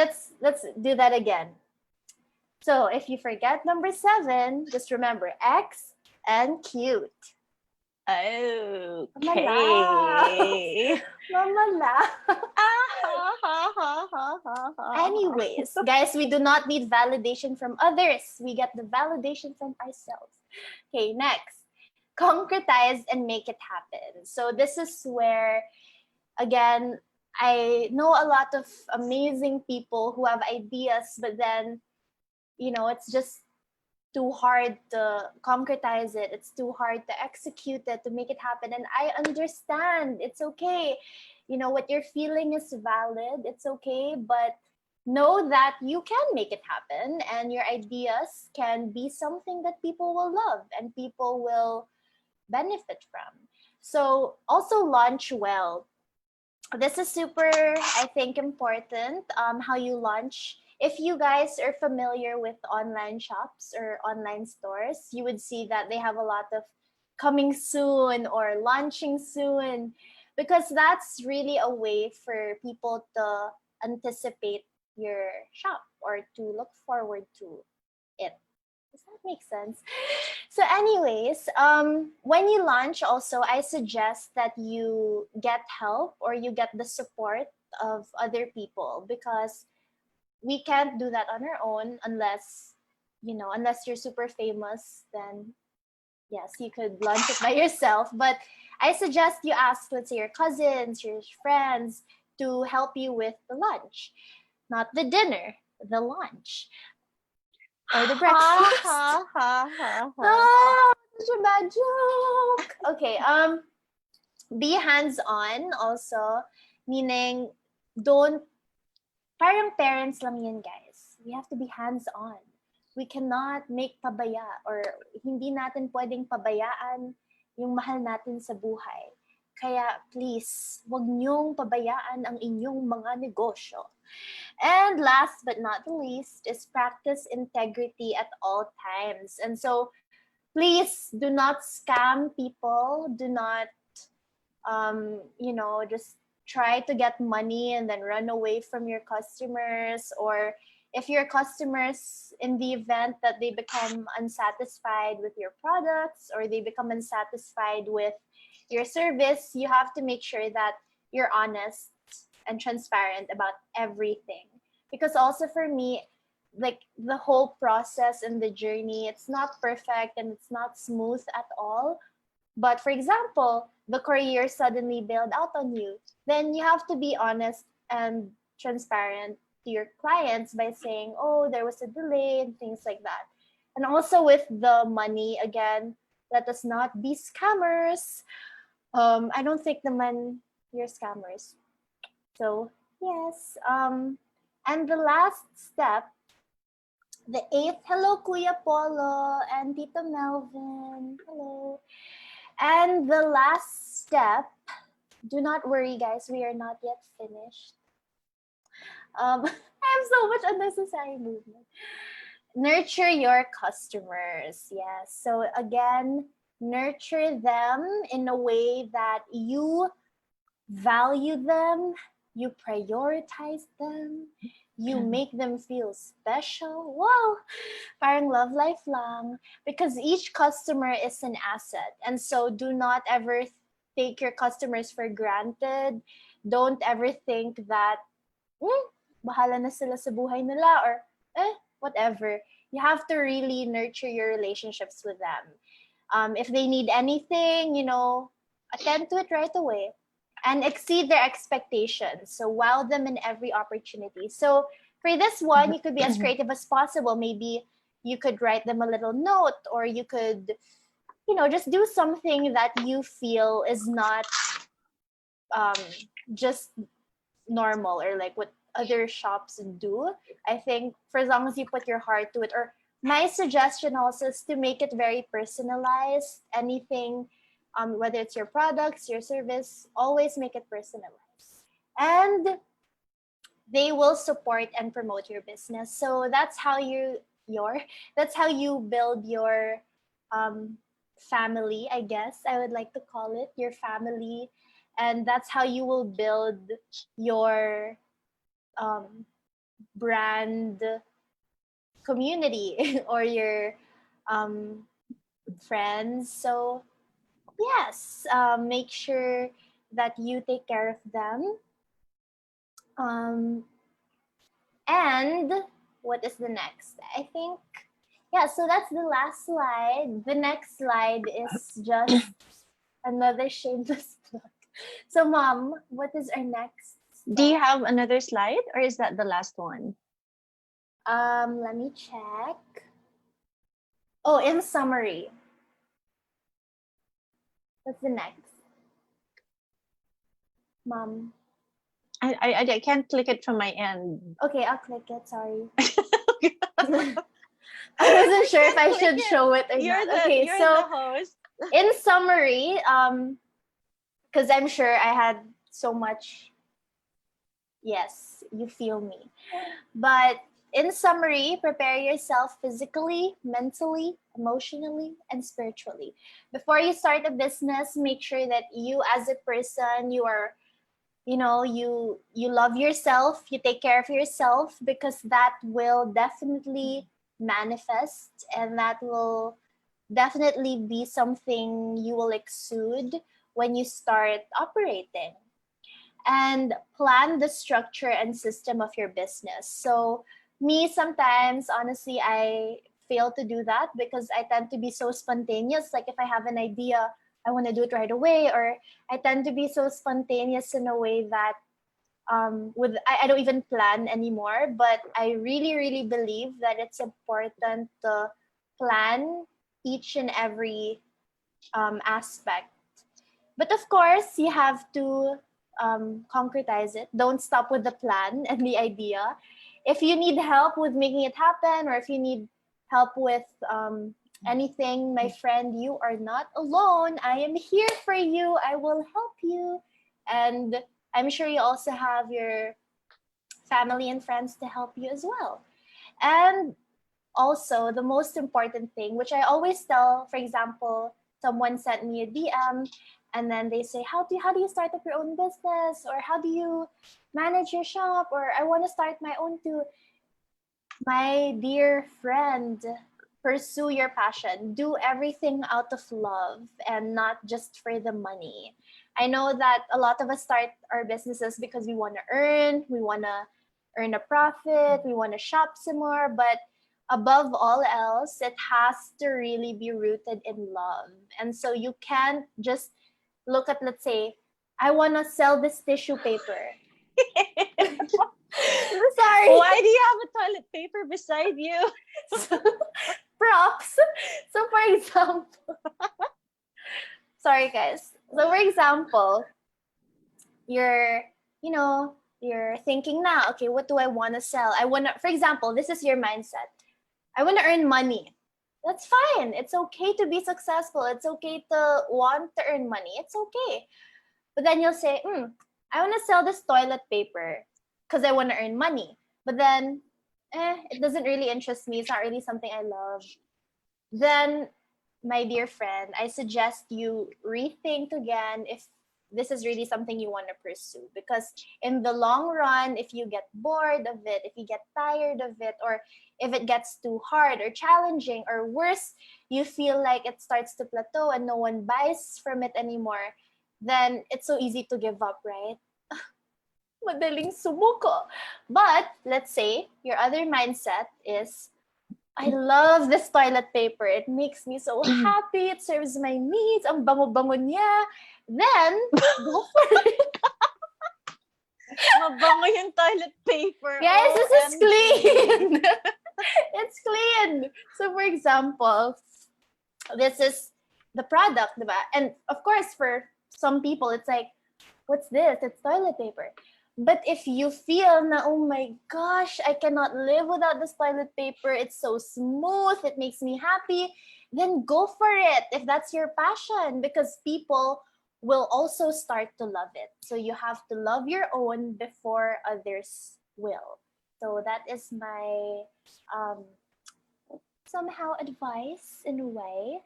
do that again. So if you forget number 7, just remember X and cute. Okay. Mama laugh. Anyways, guys, we do not need validation from others. We get the validation from ourselves. Okay, next. Concretize and make it happen. So this is where, again, I know a lot of amazing people who have ideas, but then, it's just too hard to concretize it. It's too hard to execute it, to make it happen. And I understand. It's okay. What you're feeling is valid. It's okay. But know that you can make it happen, and your ideas can be something that people will love and people will benefit from. So also launch well. This is super, I think, important, how you launch. If you guys are familiar with online shops or online stores, you would see that they have a lot of coming soon or launching soon, because that's really a way for people to anticipate your shop or to look forward to it. Does that make sense? So anyways, when you launch also, I suggest that you get help or you get the support of other people, because we can't do that on our own unless you're super famous. Then yes, you could launch it by yourself, but I suggest you ask, let's say, your cousins, your friends to help you with the lunch, not the dinner, the lunch or the breakfast. Oh, such a bad joke. Okay, be hands-on also, meaning don't, parang parents lang yan, guys. We have to be hands-on. We cannot make pabaya, or hindi natin pwedeng pabayaan yung mahal natin sa buhay. Kaya please, wag niyong pabayaan ang inyong mga negosyo. And last but not the least is practice integrity at all times. And so please do not scam people. Do not, just try to get money and then run away from your customers. Or if your customers, in the event that they become unsatisfied with your products or they become unsatisfied with your service, you have to make sure that you're honest and transparent about everything. Because also for me, like the whole process and the journey, it's not perfect and it's not smooth at all. But for example, the courier suddenly bailed out on you, then you have to be honest and transparent to your clients by saying, oh, there was a delay and things like that. And also with the money, again, let us not be scammers. I don't think naman you're scammers. So yes. And the last step, the 8th, hello Kuya Polo and Tito Melvin, hello. And the last step, do not worry guys, we are not yet finished. I have so much unnecessary movement. Nurture your customers. Yes. So again, nurture them in a way that you value them, you prioritize them, you make them feel special. Wow, parang love life lang. Because each customer is an asset. And so do not ever take your customers for granted. Don't ever think that, bahala na sila sa buhay nila, or whatever. You have to really nurture your relationships with them. If they need anything, attend to it right away and exceed their expectations. So wow them in every opportunity. So for this one, you could be as creative as possible. Maybe you could write them a little note, or you could, just do something that you feel is not just normal or like what other shops do. I think for as long as you put your heart to it, or my suggestion also is to make it very personalized. Anything, whether it's your products, your service, always make it personalized. And they will support and promote your business. So that's how that's how you build your family, I guess I would like to call it, your family. And that's how you will build your brand community or your friends. So yes, make sure that you take care of them. And what is the next? I think, yeah, so that's the last slide. The next slide is just another shameless plug. So Mom, what is our next Do you step? have another slide, or is that the last one? Let me check. Oh, in summary. What's the next? Mom. I can't click it from my end. Okay, I'll click it. Sorry. I wasn't sure if I should show it or You're not. Okay, you're so the host. in summary, because I'm sure I had so much. Yes, you feel me. But in summary, prepare yourself physically, mentally, emotionally, and spiritually. Before you start a business, make sure that you as a person, you are, you love yourself, you take care of yourself, because that will definitely manifest, and that will definitely be something you will exude when you start operating. And plan the structure and system of your business. So me, sometimes honestly I fail to do that because I tend to be so spontaneous. Like if I have an idea, I want to do it right away, or I tend to be so spontaneous in a way that I don't even plan anymore. But I really, really believe that it's important to plan each and every aspect. But of course, you have to concretize it. Don't stop with the plan and the idea. If you need help with making it happen, or if you need help with anything, my friend, you are not alone. I am here for you. I will help you. And I'm sure you also have your family and friends to help you as well. And also, the most important thing, which I always tell, for example, someone sent me a DM and then they say, how do you start up your own business? Or how do you manage your shop? Or I want to start my own too. My dear friend, pursue your passion. Do everything out of love and not just for the money. I know that a lot of us start our businesses because we want to earn a profit, we want to shop some more, but above all else, it has to really be rooted in love. And so you can't just look at, let's say, I want to sell this tissue paper. Sorry. Why do you have a toilet paper beside you? Props. So for example, sorry guys. So for example, you're thinking now, okay, what do I want to sell? For example, this is your mindset. I want to earn money. That's fine. It's okay to be successful. It's okay to want to earn money. It's okay. But then you'll say, I want to sell this toilet paper because I want to earn money. But then, it doesn't really interest me. It's not really something I love. Then, my dear friend, I suggest you rethink again if this is really something you want to pursue. Because in the long run, if you get bored of it, if you get tired of it, or if it gets too hard or challenging, or worse, you feel like it starts to plateau and no one buys from it anymore, then it's so easy to give up, right? Madaling sumuko. But let's say your other mindset is, I love this toilet paper. It makes me so happy. It serves my needs. Ang bango-bango niya. Then, go for it. Mabango yung toilet paper. Guys, this is OMG. clean. It's clean. So, for example, this is the product, diba? And of course, for some people, it's like, what's this? It's toilet paper. But if you feel na, oh my gosh, I cannot live without this toilet paper, it's so smooth, it makes me happy, then go for it if that's your passion, because people will also start to love it. So you have to love your own before others will. So that is my somehow advice in a way.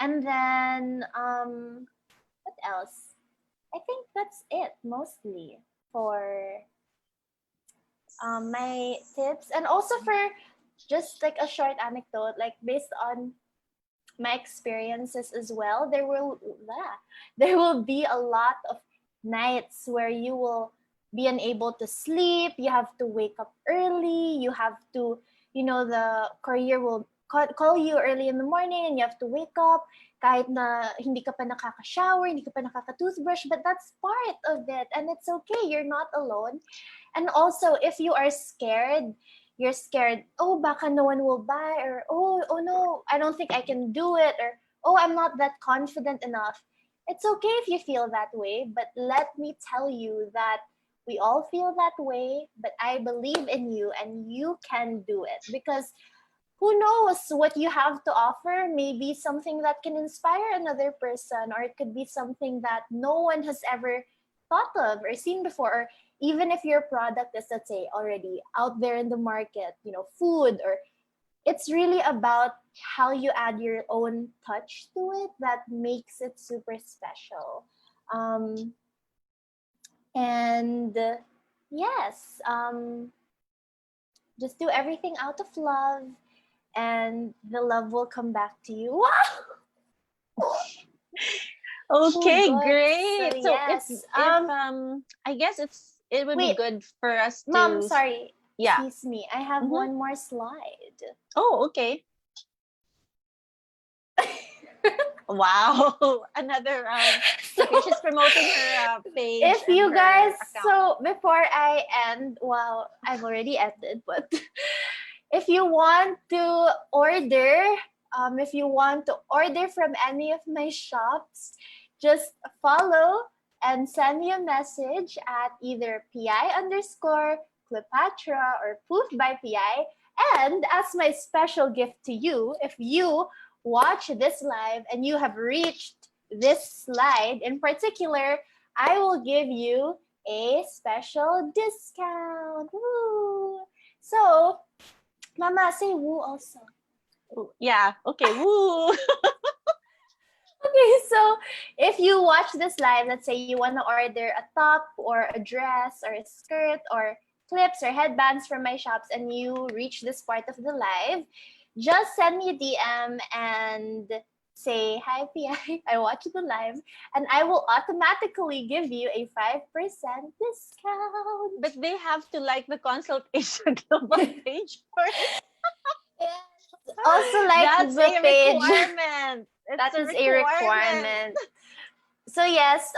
And then what else? I think that's it mostly for my tips, and also for just like a short anecdote, like based on my experiences as well, there will be a lot of nights where you will be unable to sleep, you have to wake up early, you have to, the courier will call you early in the morning and you have to wake up kahit na hindi ka pa nakaka-shower, hindi ka pa nakaka-toothbrush, but that's part of it and it's okay, you're not alone. And also, if you are scared, you're scared, oh, baka no one will buy, or oh no, I don't think I can do it, or oh, I'm not that confident enough. It's okay if you feel that way, but let me tell you that we all feel that way, but I believe in you and you can do it, because who knows what you have to offer may be something that can inspire another person, or it could be something that no one has ever thought of or seen before, or even if your product is, let's say, already out there in the market, food, or it's really about how you add your own touch to it that makes it super special. And yes, just do everything out of love and the love will come back to you. Wow! Okay, Oh, great. so So yes. if I guess it would be Wait, good for us to Mom, sorry. Yeah. Excuse me. I have one more slide. Oh, okay. Wow. Another okay, she's promoting her page. If and you her guys, account. so before I end, well, I've already ended, but if you want to order, if you want to order from any of my shops, just follow and send me a message at either PI_Cleopatra or Poof by PI. And as my special gift to you, if you watch this live and you have reached this slide in particular, I will give you a special discount. Woo! So, Mama, say woo also. Yeah, okay, woo. Okay, so if you watch this live, let's say you want to order a top or a dress or a skirt or clips or headbands from my shops and you reach this part of the live, just send me a DM and say, hi, PI, I watched the live, and I will automatically give you a 5% discount. But they have to like the consultation global page first. Also, like That's the a page. requirement. It's That is a requirement. So yes,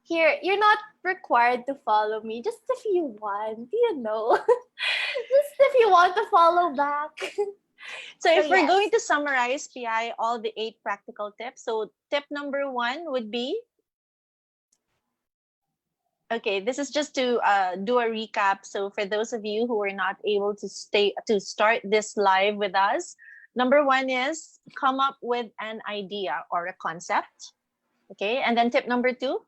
here you're not required to follow me. Just if you want, just if you want to follow back. So if we're yes. going to summarize, PI, all the 8 practical tips. So tip number 1 would be, okay, this is just to do a recap. So for those of you who are not able to start this live with us, number 1 is come up with an idea or a concept. Okay, and then tip number 2,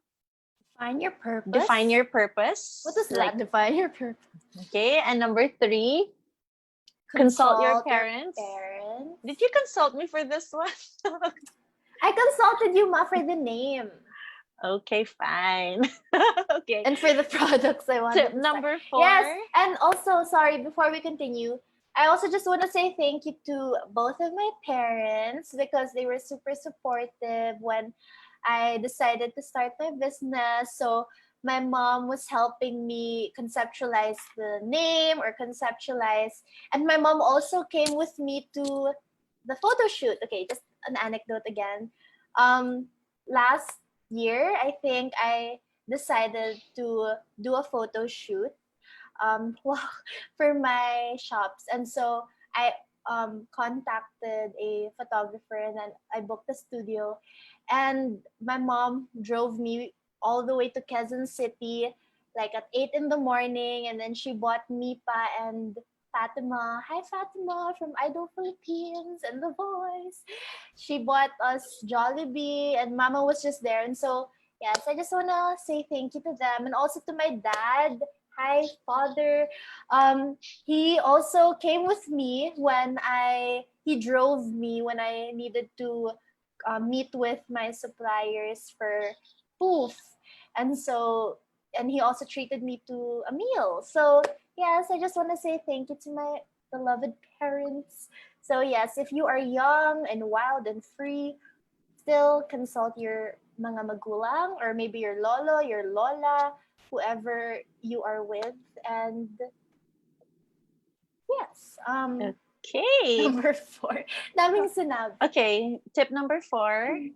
define your purpose. Define your purpose. What does that define your purpose? Okay, and number 3, consult your parents. Did you consult me for this one? I consulted you, Ma, for the name. Okay, fine. Okay. And for the products I wanted. Tip number 4. Yes, and also, sorry, before we continue, I also just want to say thank you to both of my parents because they were super supportive when I decided to start my business. So my mom was helping me conceptualize the name or conceptualize. And my mom also came with me to the photo shoot. Okay, just an anecdote again. Last year, I think I decided to do a photo shoot for my shops. And so I contacted a photographer and then I booked a studio. And my mom drove me all the way to Quezon City, like at 8 in the morning. And then she bought Mipa and Fatima. Hi, Fatima from Idol Philippines and The Voice. She bought us Jollibee and Mama was just there. And so, yes, I just want to say thank you to them and also to my dad. Hi, Father. He also came with me when he drove me when I needed to meet with my suppliers for Poof. And he also treated me to a meal. So yes, I just want to say thank you to my beloved parents. So yes, if you are young and wild and free, still consult your mga magulang or maybe your lolo, your lola, whoever you are with. And yes, okay. Number 4. Daming sinabi. Okay, tip number 4.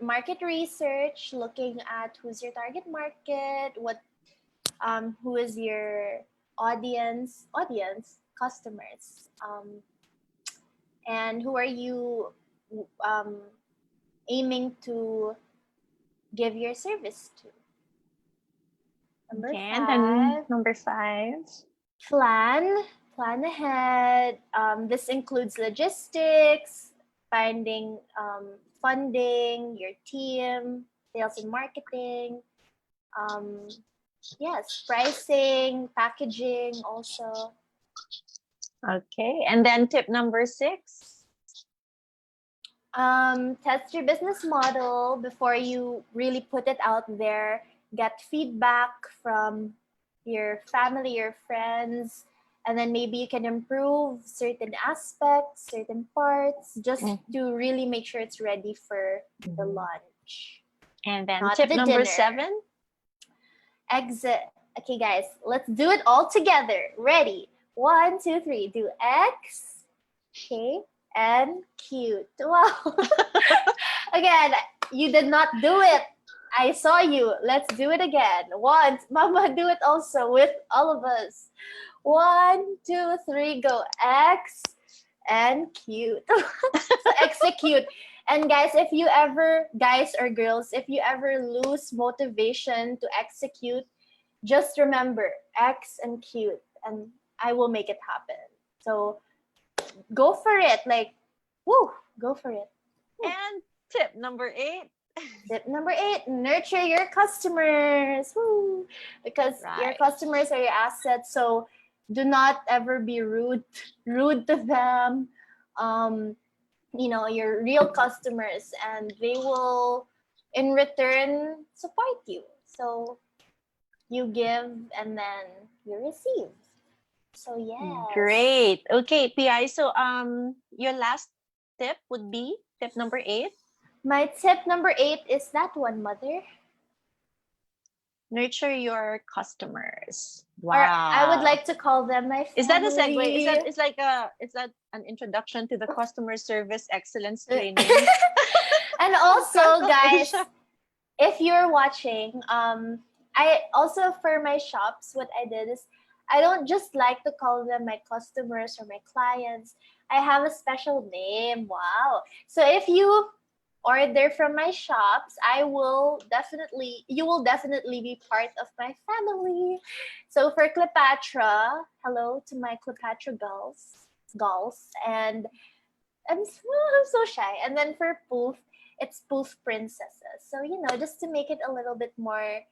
Market research, looking at who's your target market, who is your audience, customers, and who are you aiming to give your service to. Number 5. And then number 5. Plan ahead. This includes logistics, finding funding, your team, sales and marketing. Yes, pricing, packaging also. Okay, and then tip number 6. Test your business model before you really put it out there. Get feedback from your family, your friends, and then maybe you can improve certain aspects, certain parts, just to really make sure it's ready for the launch. And then tip number 7. Exit. Okay, guys, let's do it all together. Ready? 1, 2, 3. Do X. Okay. And cute. Wow. Again, you did not do it. I saw you. Let's do it again. Once. Mama, do it also with all of us. 1, 2, 3, go. X and cute. So execute. And guys, if you ever, guys or girls, if you ever lose motivation to execute, just remember execute, and I will make it happen. So go for it. Like, woo, go for it. And tip number 8. Tip number 8, nurture your customers. Woo! Because your Right. customers are your assets. So do not ever be rude to them. Your real customers, and they will in return support you. So you give and then you receive. So yes. Great. Okay, PI. So your last tip would be tip number 8. My tip number 8 is that one, mother. Nurture your customers. Or I would Wow. like to call them my family. Is that a segue? Is that an introduction to the customer service excellence training? And also, guys, Asia. if you're watching, I also, for my shops, what I did is I don't just like to call them my customers or my clients. I have a special name. Wow. So if you order from my shops, you will definitely be part of my family. So for Cleopatra, hello to my Cleopatra gulls, and I'm so shy. And then for Poof, it's Poof Princesses. So just to make it a little bit more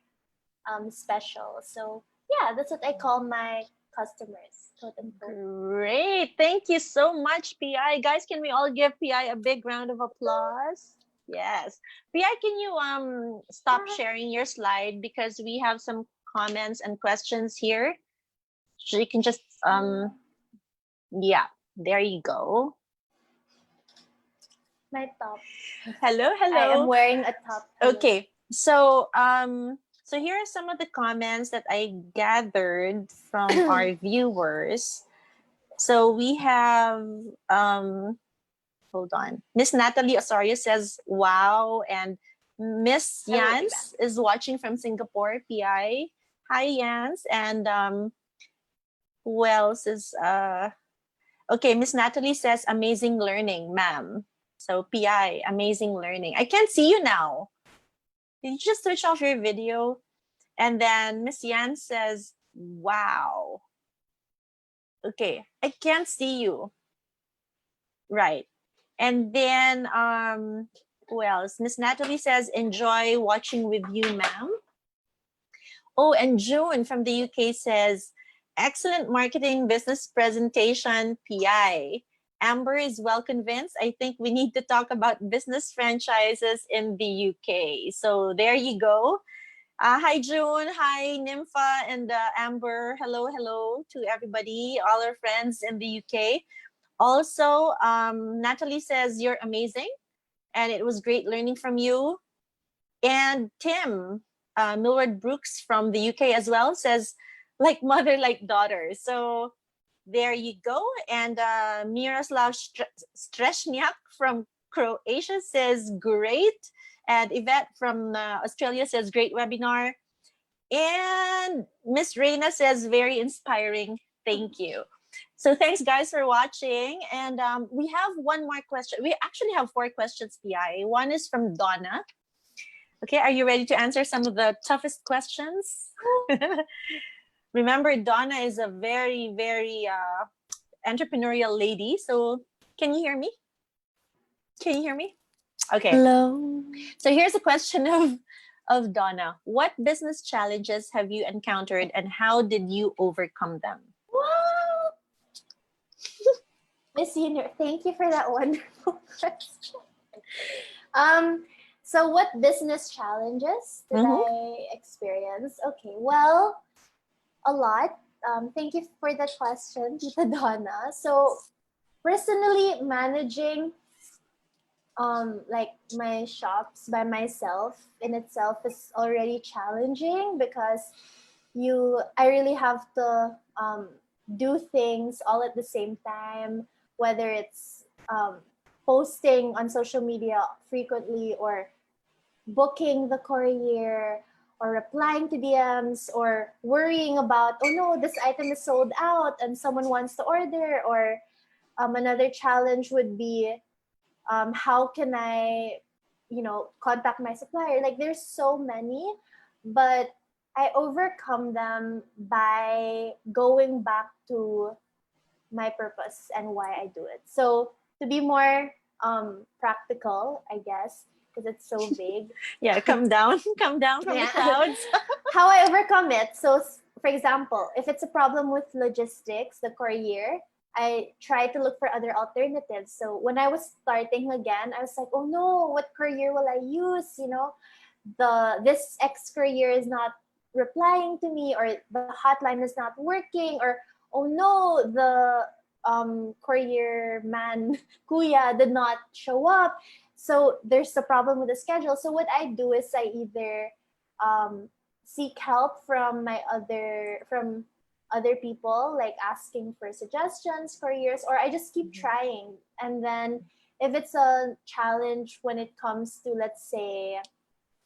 special. So yeah, that's what I call my customers. Quote unquote. Great. Thank you so much, PI. Guys, can we all give PI a big round of applause? Yes. PI, can you stop sharing your slide, because we have some comments and questions here. So you can just yeah, there you go. My top. Hello. I am wearing a top. Okay. So so here are some of the comments that I gathered from our viewers. So we have hold on. Miss Natalie Osorio says wow, and Miss Yans is watching from Singapore, PI. Hi Yans. And who else is okay, Miss Natalie says amazing learning, ma'am. So PI, amazing learning. I can't see you now. Did you just switch off your video? And then Miss Yan says, wow. Okay, I can't see you. Right. And then who else? Miss Natalie says, enjoy watching with you, ma'am. Oh, and June from the UK says, excellent marketing business presentation, PI. Amber is well convinced. I think we need to talk about business franchises in the UK. So there you go. Hi, June. Hi, Nympha and Amber. Hello to everybody, all our friends in the UK. Also, Natalie says you're amazing, and it was great learning from you. And Tim, Millward Brooks from the UK as well, says like mother, like daughter. So there you go. And Miroslav Streshniak from Croatia says great. And Yvette from Australia says great webinar. And Miss Reina says very inspiring. Thank you. So thanks guys for watching. And we have one more question. We actually have 4 questions, PI. One is from Donna. Okay, are you ready to answer some of the toughest questions? Remember, Donna is a very, very entrepreneurial lady. So can you hear me? Can you hear me? Okay. Hello. So here's a question of Donna. What business challenges have you encountered, and how did you overcome them? What? Miss Junior, thank you for that wonderful question. So what business challenges did I experience? Okay, well, a lot. Thank you for the question, Tita Donna. So personally, managing like my shops by myself in itself is already challenging, because I really have to do things all at the same time, whether it's posting on social media frequently, or booking the courier, or replying to DMs, or worrying about, oh no, this item is sold out and someone wants to order. Or another challenge would be How can I, contact my supplier? Like there's so many, but I overcome them by going back to my purpose and why I do it. So to be more practical, I guess, because it's so vague. Yeah, come down, come down from the Yeah. clouds. How I overcome it. So, for example, if it's a problem with logistics, the courier, I try to look for other alternatives. So when I was starting again, I was like, oh no, what courier will I use? This ex courier is not replying to me, or the hotline is not working, or oh no, the courier man kuya did not show up. So there's a problem with the schedule. So what I do is I either um, seek help from other people, like asking for suggestions, careers, or I just keep trying. And then if it's a challenge when it comes to, let's say,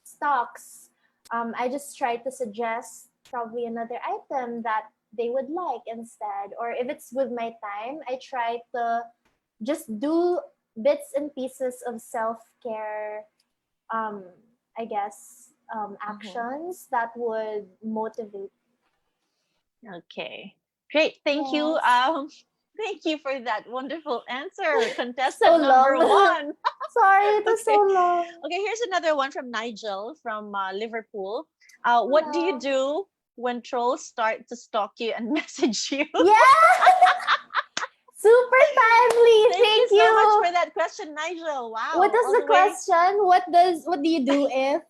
stocks, I just try to suggest probably another item that they would like instead. Or if it's with my time, I try to just do bits and pieces of self-care, um, I guess, actions that would motivate. Okay, great. Thank you. Yes. Thank you for that wonderful answer, So contestant number long. one. Sorry, it was so Okay. long. Okay, here's another one from Nigel from Liverpool. What do you Hello. do when trolls start to stalk you and message you? Yeah. Super timely. Thank you Thank so much you. for that question, Nigel. What Wow, is all the the way. question? What do you do if?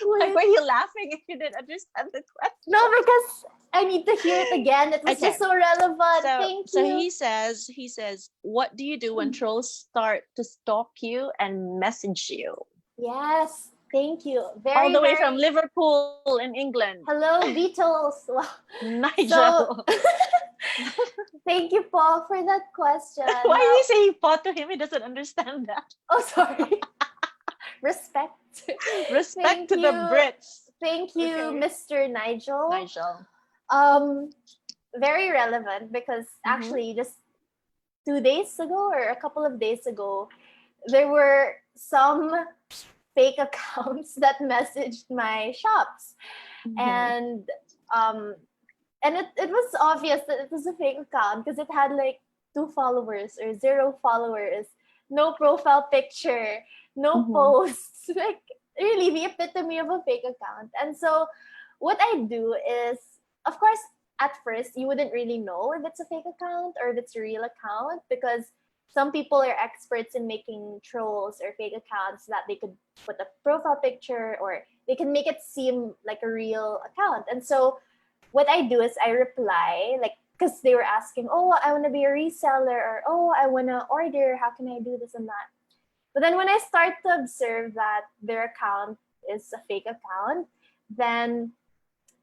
Why were you laughing if you didn't understand the question? No, because I need to hear it again. It was Okay. just so relevant. So, Thank so you. he says, what do you do when trolls start to stalk you and message you? Yes. Thank you. All Very, the way from very. Liverpool in England. Hello, Beatles. Wow. So, Nigel. thank you, Paul, for that question. Why Well, do you say pot to him? He doesn't understand that. oh, sorry. Respect. Respect Thank to the you. Brits. Thank you, Okay. Mr. Nigel. Nigel. Very relevant because actually just 2 days ago or a couple of days ago, there were some fake accounts that messaged my shops. And um it was obvious that it was a fake account because it had like 2 followers or 0 followers, no profile picture, no posts, like really the epitome of a fake account. And so what I do is, of course, at first you wouldn't really know if it's a fake account or if it's a real account, because some people are experts in making trolls or fake accounts that they could put a profile picture or they can make it seem like a real account. And so what I do is I reply, like, because they were asking, oh, I want to be a reseller, or oh, I want to order, how can I do this and that? But then when I start to observe that their account is a fake account, then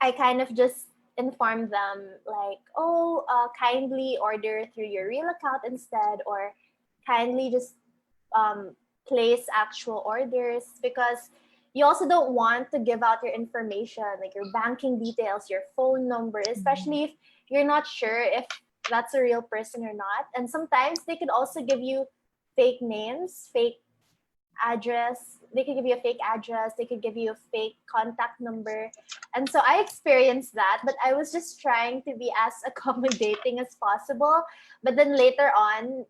I kind of just inform them like, oh, kindly order through your real account instead, or kindly just place actual orders, because you also don't want to give out your information, like your banking details, your phone number, especially if you're not sure if that's a real person or not. And sometimes they could also give you fake names, fake address. They could give you a fake address. They could give you a fake contact number. And so I experienced that, but I was just trying to be as accommodating as possible. But then later on,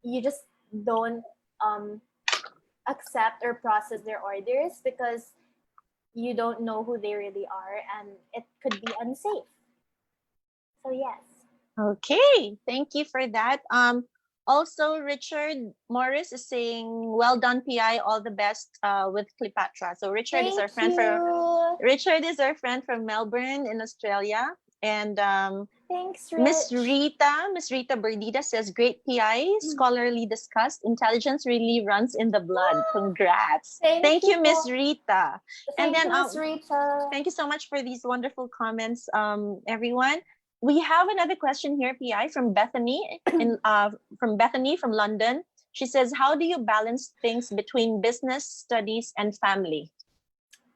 you just don't accept or process their orders because you don't know who they really are and it could be unsafe. So yes. Okay, thank you for that. Also, Richard Morris is saying, "Well done, PI. All the best with Cleopatra." So Richard is our friend from Melbourne in Australia, and Thanks, Miss Rich. Rita Berdita says, "Great PI, scholarly discussed. Intelligence really runs in the blood. Congrats! Thank Thank you, you, Miss Paul. Rita." And Thank then you, Miss Rita. thank you so much for these wonderful comments, everyone. We have another question here, PI, from Bethany from London. She says, "How do you balance things between business, studies, and family?"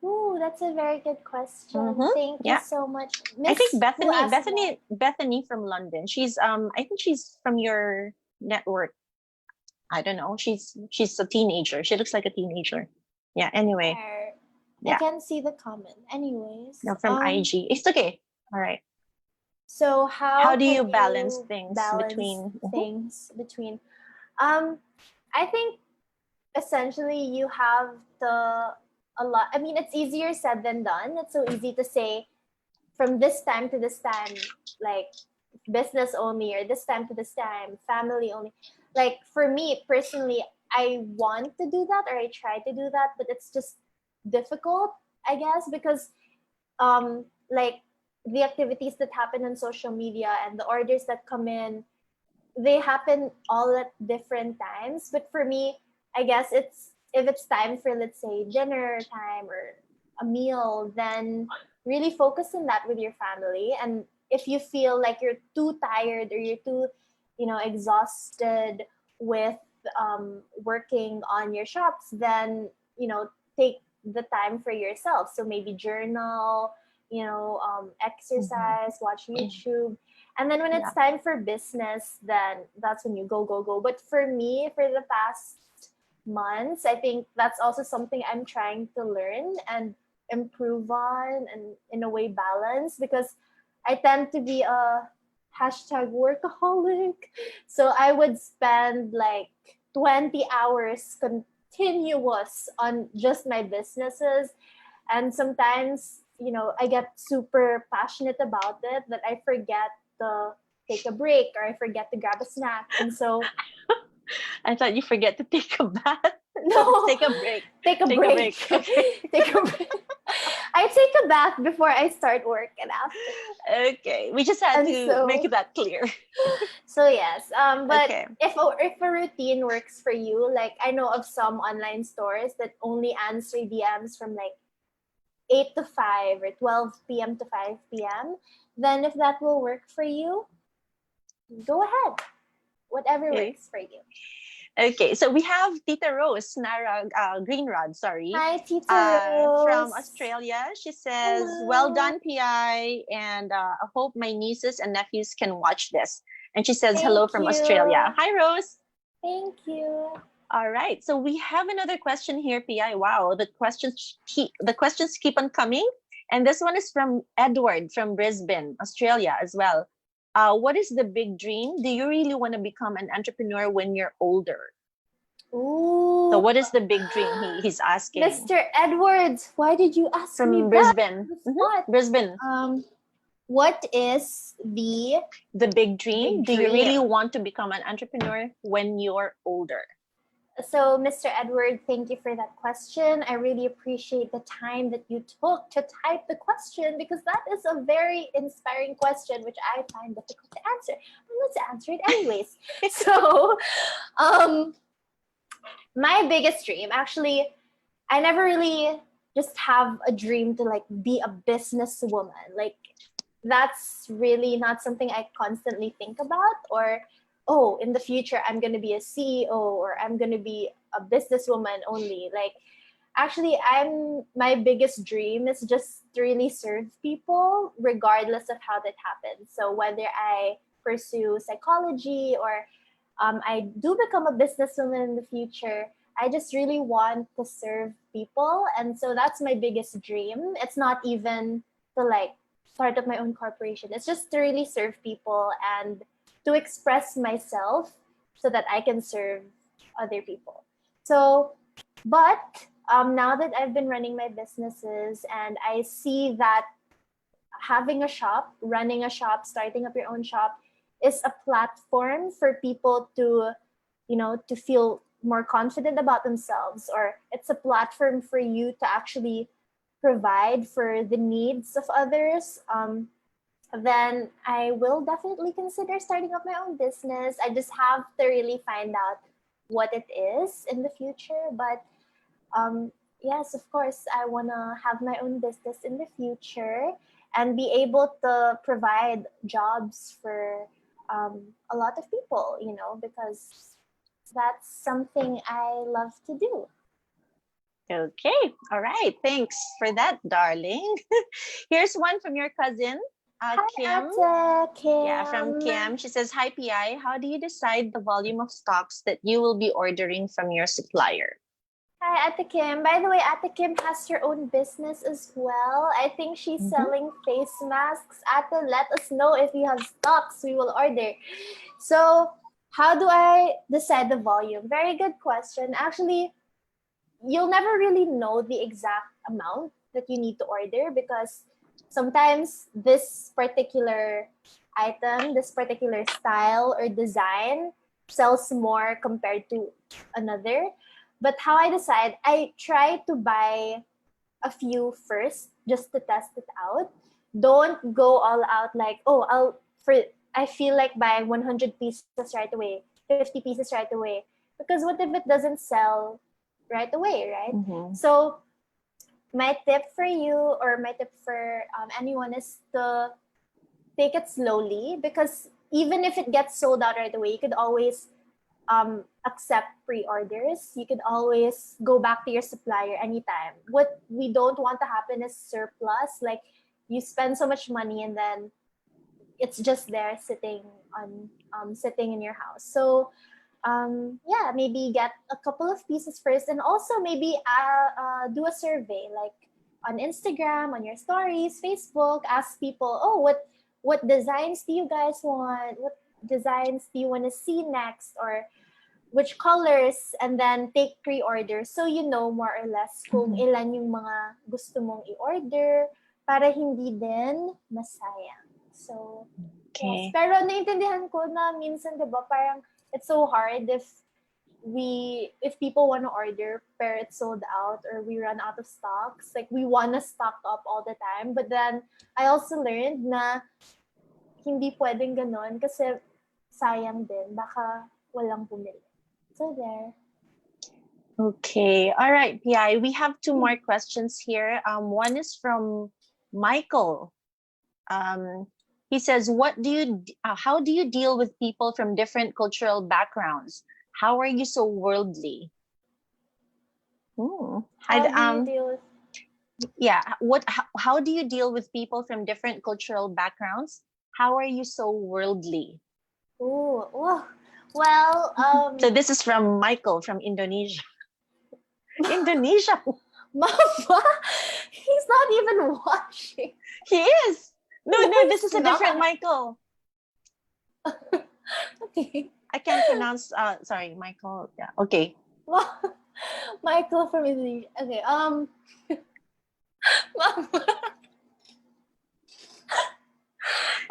Ooh, that's a very good question. Thank you Yeah, so much. I think Miss, who asked that? Bethany from London. She's I think she's from your network. I don't know. She's a teenager. She looks like a teenager. Yeah. Anyway. Or, I Yeah. can't see the comment. Anyways, No, from IG. It's okay. All right. so How how do you can balance you things balance between? Mhm. things between? I think essentially you have the a lot. I mean, it's easier said than done. It's so easy to say from this time to this time, like business only, or this time to this time, family only. Like for me personally, I want to do that, or I try to do that, but it's just difficult, I guess, because like the activities that happen on social media and the orders that come in, they happen all at different times. But for me, I guess it's if it's time for, let's say, dinner time or a meal, then really focus on that with your family. And if you feel like you're too tired or you're too, exhausted with working on your shops, then take the time for yourself. So maybe journal, Mhm. exercise, watch Mhm. YouTube, and then when Yeah. it's time for business, then that's when you go, go, go. But for me, for the past months, I think that's also something I'm trying to learn and improve on, and in a way balance, because I tend to be a hashtag workaholic. So I would spend like 20 hours continuous on just my businesses. And sometimes, I get super passionate about it that I forget to take a break, or I forget to grab a snack. And so, I thought you forget to take a bath. So no, take a break. take a Take a break. break. Okay. Take a break. I take a bath before I start work and after. Okay. We just had And to make so, that clear. yes. But Okay. if a routine works for you, like I know of some online stores that only answer DMs from like 8 to 5 or 12 p.m. to 5 p.m., then if that will work for you, go ahead. Whatever Okay. works for you. Okay. So we have Tita Rose Nara Greenrod, sorry, Hi, Tita from Rose. Australia. She says, "Well Hello. done, PI, and I hope my nieces and nephews can watch this." And she says, "Hello Thank from you. Australia." Hi, Rose. Thank you. All right. So we have another question here, PI. Wow, the questions keep on coming. And this one is from Edward from Brisbane, Australia as well. What is the big dream? Do you really want to become an entrepreneur when you're older? So Ooh. what is the big dream he's asking? Mr. Edwards, why did you ask me From that Brisbane. on the Mhm. spot? Brisbane. Um, what is the The big dream? big Do you dream? really want to become an entrepreneur when you're older? So, Mr. Edward, thank you for that question. I really appreciate the time that you took to type the question, because that is a very inspiring question, which I find difficult to answer. But let's answer it anyways. So, um, my biggest dream, actually, I never really just have a dream to like be a businesswoman. Like that's really not something I constantly think about, or oh, in the future I'm going to be a CEO, or I'm going to be a businesswoman only. Like actually, I'm my biggest dream is just to really serve people regardless of how that happens. So whether I pursue psychology, or I do become a businesswoman in the future, I just really want to serve people. And so that's my biggest dream. It's not even to like start up my own corporation. It's just to really serve people and to express myself so that I can serve other people. So, but now that I've been running my businesses, and I see that having a shop, running a shop, starting up your own shop is a platform for people to, to feel more confident about themselves, or it's a platform for you to actually provide for the needs of others, then I will definitely consider starting up my own business. I just have to really find out what it is in the future. But yes, of course, I want to have my own business in the future and be able to provide jobs for a lot of people, because that's something I love to do. Okay. All right. Thanks for that, darling. Here's one from your cousin. Hi, Kim. Ate Kim. Yeah, from Kim. She says, "Hi, PI. How do you decide the volume of stocks that you will be ordering from your supplier?" Hi, Ate Kim. By the way, Ate Kim has her own business as well. I think she's Mhm. selling face masks. Ate, let us know if you have stocks. We will order. So, how do I decide the volume? Very good question. Actually, you'll never really know the exact amount that you need to order because sometimes this particular item, this particular style or design sells more compared to another. But how I decide, I try to buy a few first just to test it out. Don't go all out like, oh, I feel like buying 100 pieces right away, 50 pieces right away. Because what if it doesn't sell right away, right? Mhm. So my tip for you or my tip for anyone is to take it slowly because even if it gets sold out right away, you could always accept pre-orders. You could always go back to your supplier anytime. What we don't want to happen is surplus. Like you spend so much money and then it's just there sitting in your house. So yeah, maybe get a couple of pieces first, and also maybe do a survey like on Instagram, on your stories, Facebook. Ask people, oh, what designs do you guys want? What designs do you want to see next? Or which colors, and then take pre-order so you know more or less kung Mhm. ilan yung mga gusto mong i-order para hindi din masayang. So, yes. Okay. Pero naintindihan ko na minsan, di ba, parang it's so hard if people want to order pero it's sold out or we run out of stocks. Like, we want to stock up all the time. But then, I also learned na hindi pwedeng ganon kasi sayang din. Baka walang bumili. So there. Okay. All right, PI. We have two more questions here. One is from Michael. Um, he says, how do you deal with people from different cultural backgrounds? How are you so worldly?" How do you deal with Yeah. How do you deal with people from different cultural backgrounds? How are you so worldly? Ooh, well, So this is from Michael from Indonesia. Indonesia. Mama, he's not even watching. He is. No, No, no, this he's is a different not. Michael. Okay. I can't pronounce sorry, Michael. Yeah. Okay. Michael from Indonesia. Okay, Mama,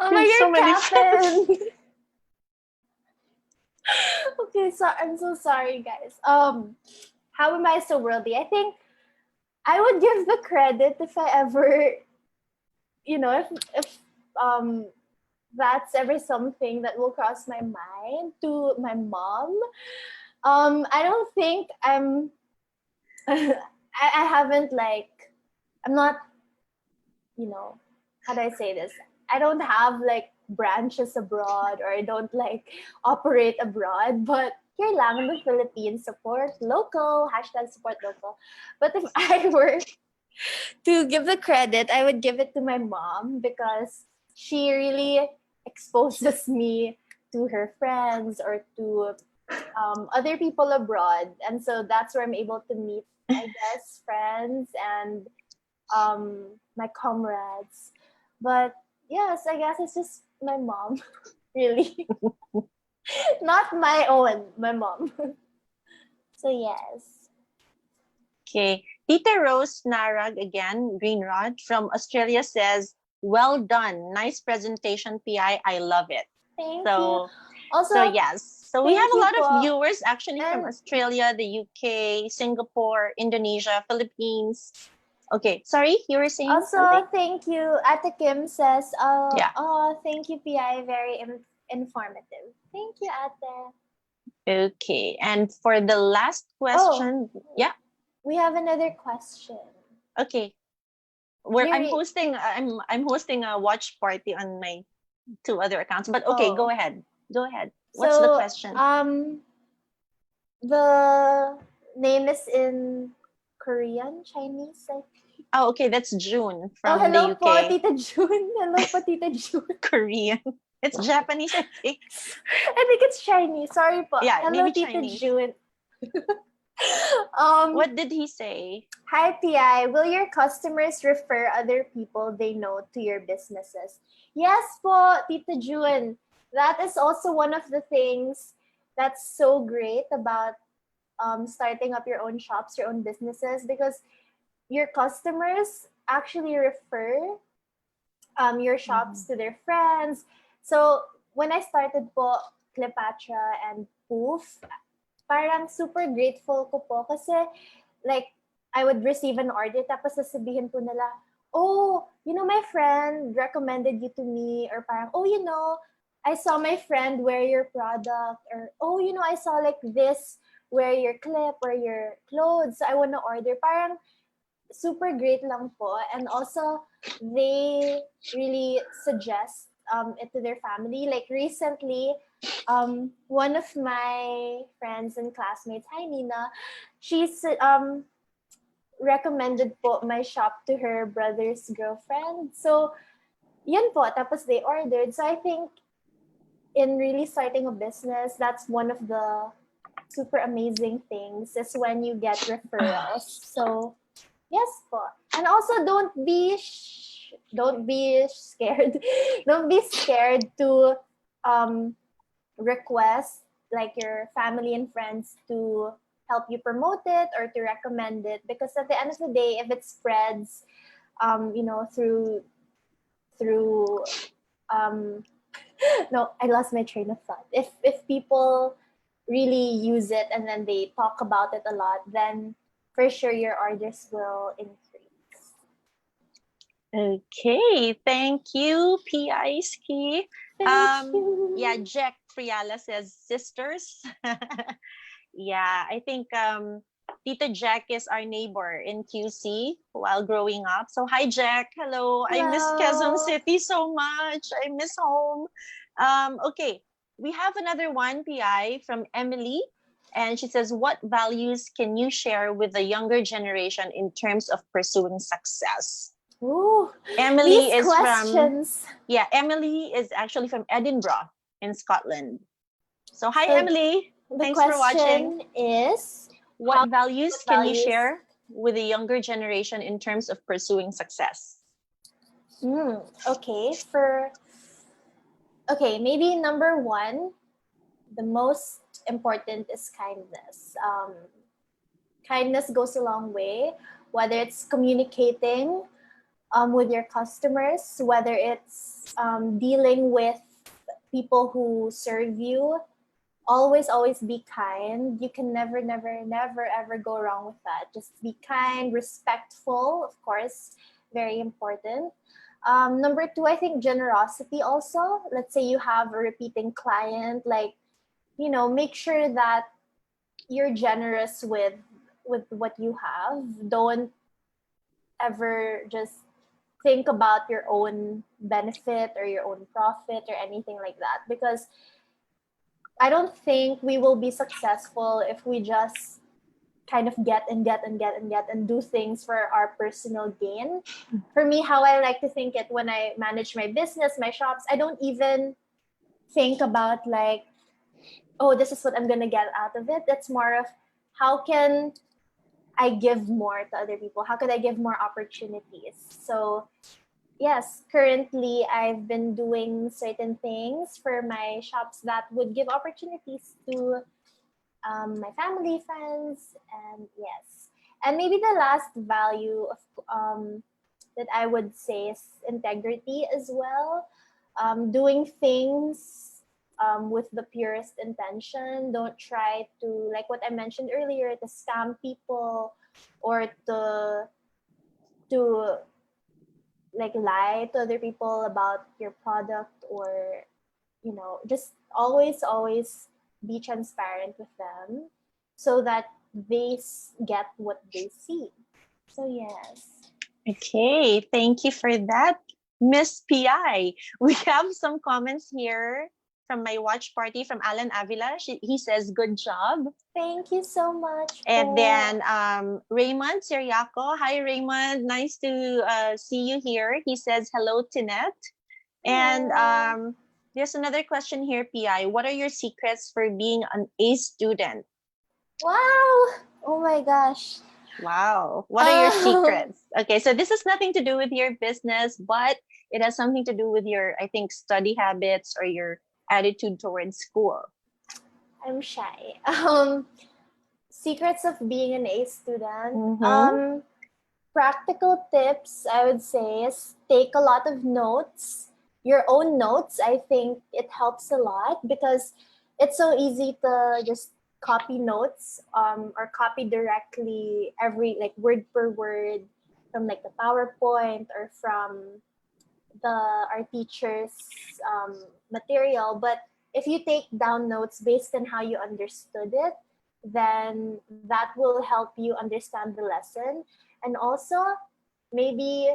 You Mama, have so you're many friends. capping. Okay, so I'm so sorry, guys. How am I so worldly? I think I would give the credit if I ever, if um that's ever something that will cross my mind to my mom. I don't think I haven't like, I'm not, how do I say this? I don't have like branches abroad or I don't like operate abroad, but here lang in the Philippines, support local, hashtag support local. But if I were to give the credit, I would give it to my mom because she really exposes me to her friends or to other people abroad. And so that's where I'm able to meet, I guess, friends and my comrades. But yes, I guess it's just my mom, really. Not my own, my mom. So yes. Okay. Tita Rose Narag again, Greenrod from Australia says, "Well done. Nice presentation, PI. I love it." Thank you. So Also, yes. So we have thank a you lot of po. viewers actually from And Australia, the UK, Singapore, Indonesia, Philippines. Okay. Sorry, you were saying something? also, thank you. Ate Kim says, Yeah. oh, thank you, PI. Very informative. Thank you, Ate. Okay. And for the last Oh, question, yeah. we have another question. Okay. Where You re- I'm hosting a watch party on my two other accounts. But okay, go oh, ahead. Go ahead. What's the so question? the name is in Korean, Chinese, I think. Oh, okay, that's June Oh, from the hello po, UK. Tita June. Hello po, Tita June. Korean. It's Japanese, I think. I think it's Chinese. Sorry po. Yeah, Hello, maybe Tita Chinese. June. um, What did he say? Hi, PI. Will your customers refer other people they know to your businesses? Yes po, Tita June. That is also one of the things that's so great about starting up your own shops, your own businesses, because your customers actually refer your shops to their friends. So when I started po Cleopatra and Poof, parang super grateful ko po kasi like I would receive an order tapos sasabihin po nila, oh, you know, my friend recommended you to me, or parang, oh, you know, I saw my friend wear your product, or oh, you know, I saw like this, wear your clip or your clothes, so I want to order. Parang super great lang po. And also, they really suggest it to their family. Like recently, one of my friends and classmates, hi Nina, she's recommended po my shop to her brother's girlfriend. So, yun po. Tapos they ordered. So I think in really starting a business, that's one of the super amazing things is when you get referrals. So, yes po. And also don't be scared. Don't be scared to request like your family and friends to help you promote it or to recommend it, because at the end of the day, if it spreads you know, through no, I lost my train of thought. If people really use it and then they talk about it a lot, then for sure your orders will increase. Okay, thank you, PI Ski. Thank you. Yeah, Jack Friala says sisters. Yeah, I think Tita Jack is our neighbor in QC while growing up. So hi Jack, hello. I miss Quezon Hello. City so much. I miss home. Okay, we have another one, PI, from Emily. And she says, what values can you share with the younger generation in terms of pursuing success? Ooh, Emily these is from, questions. yeah, Emily is actually from Edinburgh in Scotland. So hi, So Emily. the Thanks for watching. question is, What values what can you values? share with the younger generation in terms of pursuing success? Okay, maybe number one, the most important is kindness. Kindness goes a long way, whether it's communicating with your customers, whether it's dealing with people who serve you. Always be kind. You can never ever go wrong with that. Just be kind, respectful, of course, very important. Number two, I think generosity also. Let's say you have a repeating client, like, you know, make sure that you're generous with what you have. Don't ever just think about your own benefit or your own profit or anything like that, because I don't think we will be successful if we just kind of get and do things for our personal gain. For me, how I like to think it when I manage my business, my shops, I don't even think about like, oh, this is what I'm gonna get out of it. That's more of how can I give more to other people? How could I give more opportunities? So yes, currently I've been doing certain things for my shops that would give opportunities to my family, friends, and yes. And maybe the last value of that I would say is integrity as well. Doing things with the purest intention. Don't try to, like what I mentioned earlier, to scam people or to like lie to other people about your product, or you know, just always be transparent with them so that they get what they see. So yes. Okay, thank you for that, Miss PI. We have some comments here. from my watch party from Alan Avila. He says, good job. Thank you so much And po. then Raymond Siriaco. Hi, Raymond. Nice to see you here. He says, hello, Tinette. And Hello. there's another question here, PI. What are your secrets for being an A student? Wow. Oh my gosh. Wow. What are your Um, secrets? Okay, so this has nothing to do with your business, but it has something to do with your, I think, study habits or your attitude towards school. I'm shy. Secrets of being an A student. Mm-hmm. Practical tips, I would say, is take a lot of notes. Your own notes, I think it helps a lot because it's so easy to just copy notes or copy directly every like word per word from like the PowerPoint or from our teacher's material. But if you take down notes based on how you understood it, then that will help you understand the lesson. And also, maybe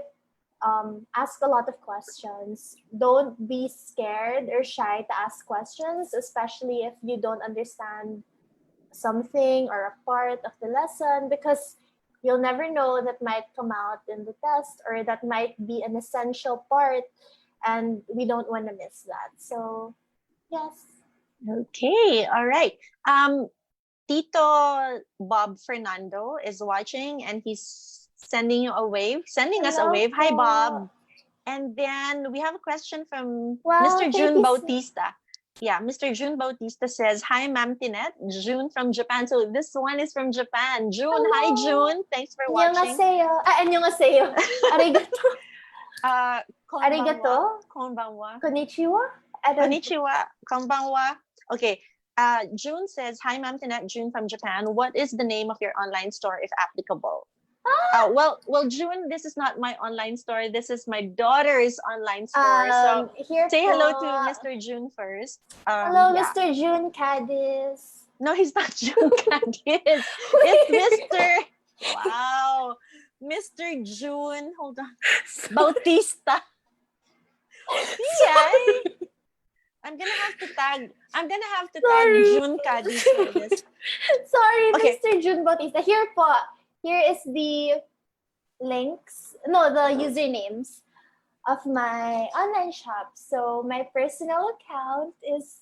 ask a lot of questions. Don't be scared or shy to ask questions, especially if you don't understand something or a part of the lesson, because you'll never know that might come out in the test or that might be an essential part and we don't want to miss that. So, yes. Okay, all right. Tito Bob Fernando is watching and he's sending you a wave, sending us a Hello wave. Hi, po. Bob. And then we have a question from Wow, Mr. thank June you so Bautista. Yeah, Mr. June Bautista says, hi, Ma'am Tinette. June from Japan. So this one is from Japan. June, hi, Hello. June. Thanks for watching. 안녕하세요. 안녕하세요. Arigato. Konbanwa. Arigato. Konbanwa. Konnichiwa. I don't Konnichiwa. Konbanwa. Okay. June says, hi, Ma'am Tinette. June from Japan. What is the name of your online store, if applicable? Well, June, this is not my online store. This is my daughter's online store. So here say hello to po. Mr. June first. Hello, Yeah. Mr. June Cadiz. No, he's not June Candis. It's Mr. Wow. Mr. June. Hold on. Bautista. Yeah. I'm gonna have to tag Sorry. June Cadiz for this. Sorry, Okay. Mr. June Bautista. Here po. Here is the links. No, the usernames of my online shop. So my personal account is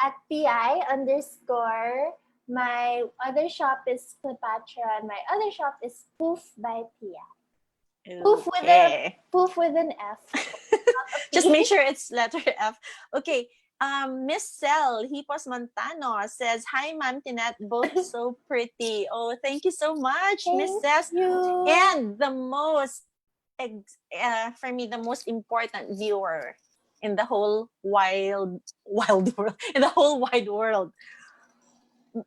at PI underscore. My other shop is Cleopatra, and my other shop is Poof by Pia. Okay. Poof with an F. Just make sure it's letter F. Okay. Miss Cel Hipos Montano says, hi, Ma'am Tinette, both so pretty. Oh, thank you so much, Miss Cel. You. And the most, for me, the most important viewer in the whole wild world, in the whole wide world.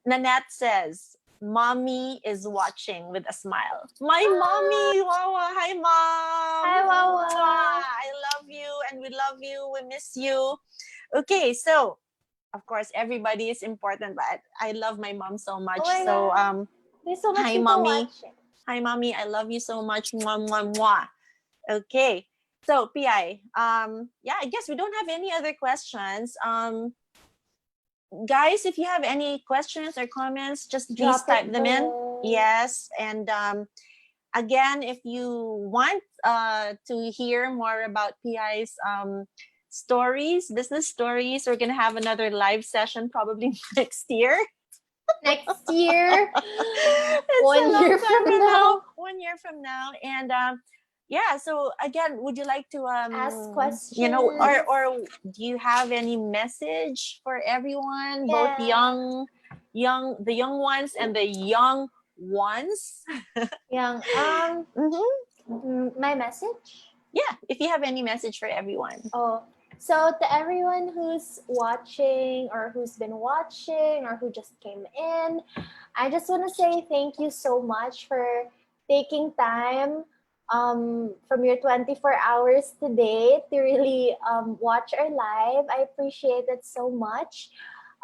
Nanette says, mommy is watching with a smile. My mommy, Wawa. Hi, mom. Hi, Wawa. I love you and we love you. We miss you. Okay, so of course everybody is important, but I love my mom so much. Oh my So God. There's so much hi, people mommy. watching. Hi, mommy. I love you so much. Mwah, mwah, mwah. Okay. So PI, yeah, I guess we don't have any other questions. Guys, if you have any questions or comments, just please type them in. Yes. And again, if you want to hear more about PI's stories, business stories, we're going to have another live session probably next year. Next year. It's 1 year from now. 1 year from now. And yeah, so again, would you like to ask questions? You know, or do you have any message for everyone, both the young ones and the young ones? Young. My message? Yeah, if you have any message for everyone. Oh, so to everyone who's watching or who's been watching or who just came in, I just want to say thank you so much for taking time from your 24 hours today to really watch our live. I appreciate it so much.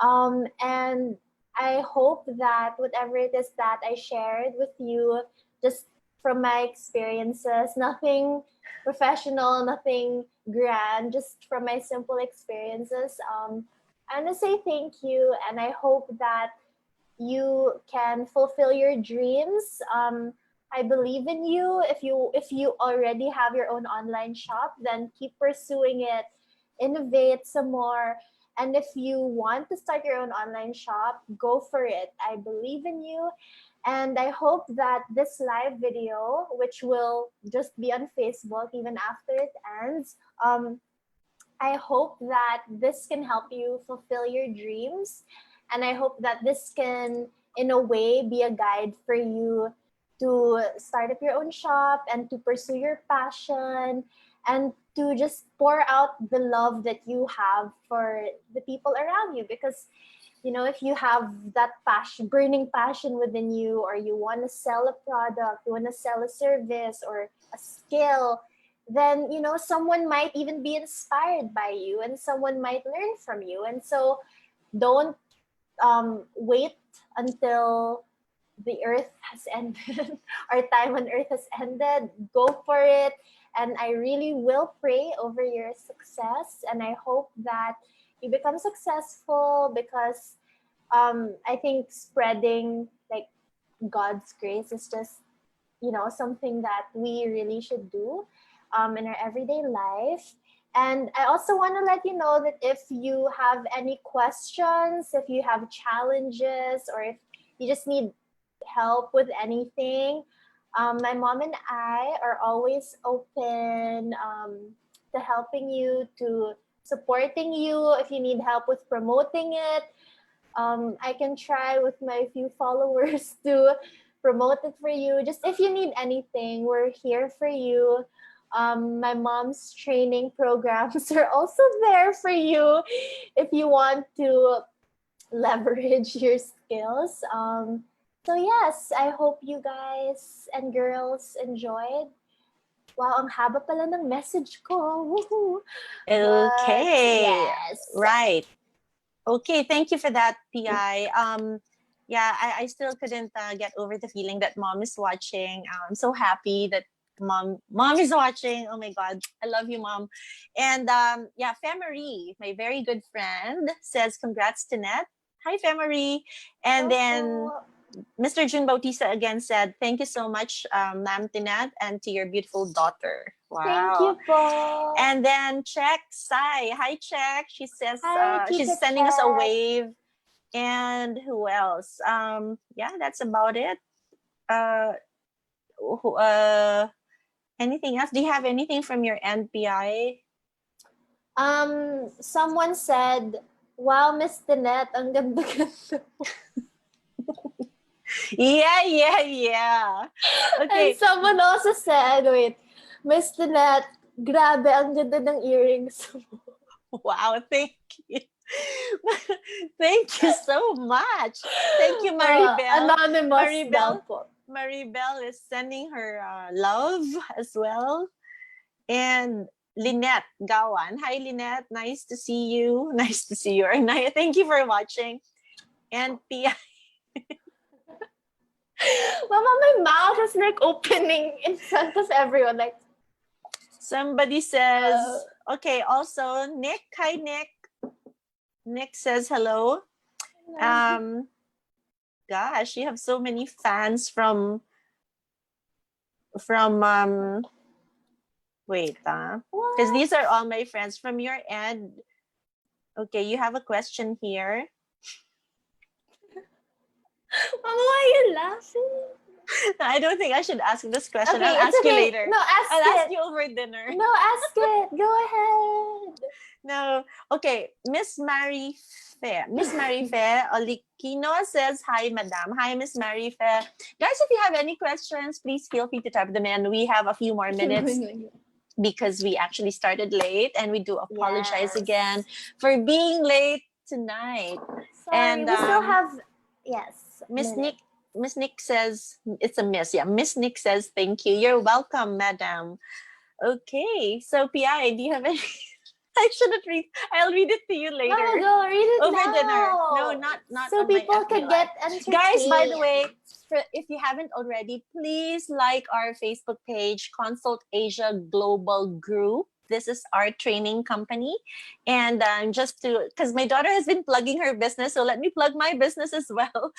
And I hope that whatever it is that I shared with you, just from my experiences, nothing professional, nothing grand, just from my simple experiences, I want to say thank you, and I hope that you can fulfill your dreams. I believe in you. If you already have your own online shop, then keep pursuing it, innovate some more. And if you want to start your own online shop, go for it. I believe in you. And I hope that this live video, which will just be on Facebook even after it ends, I hope that this can help you fulfill your dreams. And I hope that this can, in a way, be a guide for you to start up your own shop and to pursue your passion and to just pour out the love that you have for the people around you. Because, if you have that passion, burning passion within you, or you want to sell a product, you want to sell a service or a skill, then someone might even be inspired by you and someone might learn from you. And so don't wait until the earth has ended our time on earth has ended. Go for it. And I really will pray over your success, and I hope that you become successful, because I think spreading like God's grace is just something that we really should do in our everyday life. And I also want to let you know that if you have any questions, if you have challenges, or if you just need help with anything, my mom and I are always open to helping you, to supporting you. If you need help with promoting it, I can try with my few followers to promote it for you. Just if you need anything, we're here for you. My mom's training programs are also there for you if you want to leverage your skills. So yes, I hope you guys and girls enjoyed. Wow, ang haba pala ng message ko. Woohoo! But Okay. yes. Right. Okay, thank you for that, PI. Yeah, I still couldn't get over the feeling that mom is watching. I'm so happy that mom is watching. Oh my God, I love you, mom. And yeah, Femery, my very good friend, says congrats to Net. Hi, Femery. And then Mr. June Bautista again said, thank you so much, Ma'am Tinat, and to your beautiful daughter. Wow. Thank you po. And then Check Sai. Hi, Check. She says Hi, she's sending us a wave. And who else? Yeah, that's about it. Anything else? Do you have anything from your NPI? Someone said, wow, Miss Tinette, ang ganda-ganda. Yeah. Okay. And someone also said, wait, Miss Tinette, grabe, ang ganda ng earrings mo. Wow, thank you. Thank you so much. Thank you, Maribel. Anonymous Maribel is sending her love as well. And Lynette Gawan. Hi, Lynette. Nice to see you. Nice to see you. Thank you for watching. And Pia. Mama, my mouth is like opening in front of everyone. Like, somebody says, okay, also Nick. Hi, Nick. Nick says hello. Gosh, you have so many fans from wait, because these are all my friends from your end. Okay, you have a question here. Mama, why are you laughing? I don't think I should ask this question. Okay, I'll ask you later. No, I'll ask you over dinner. No, ask it. Go ahead. No. Okay, Miss Mary Fe Olikino says, hi, madam. Hi, Miss Mary Fe. Guys, if you have any questions, please feel free to type them in. We have a few more minutes because we actually started late, and we do apologize again for being late tonight. Sorry, and we still have, Miss Nick says, it's a miss. Yeah, Miss Nick says, thank you. You're welcome, madam. Okay, so PI, do you have any? I shouldn't read. I'll read it to you later. No, go read it over now. dinner. No, not so on people my FB can Live. Get entertained. Guys, by the way, if you haven't already, please like our Facebook page, Consult Asia Global Group. This is our training company. And just to, because my daughter has been plugging her business, so let me plug my business as well.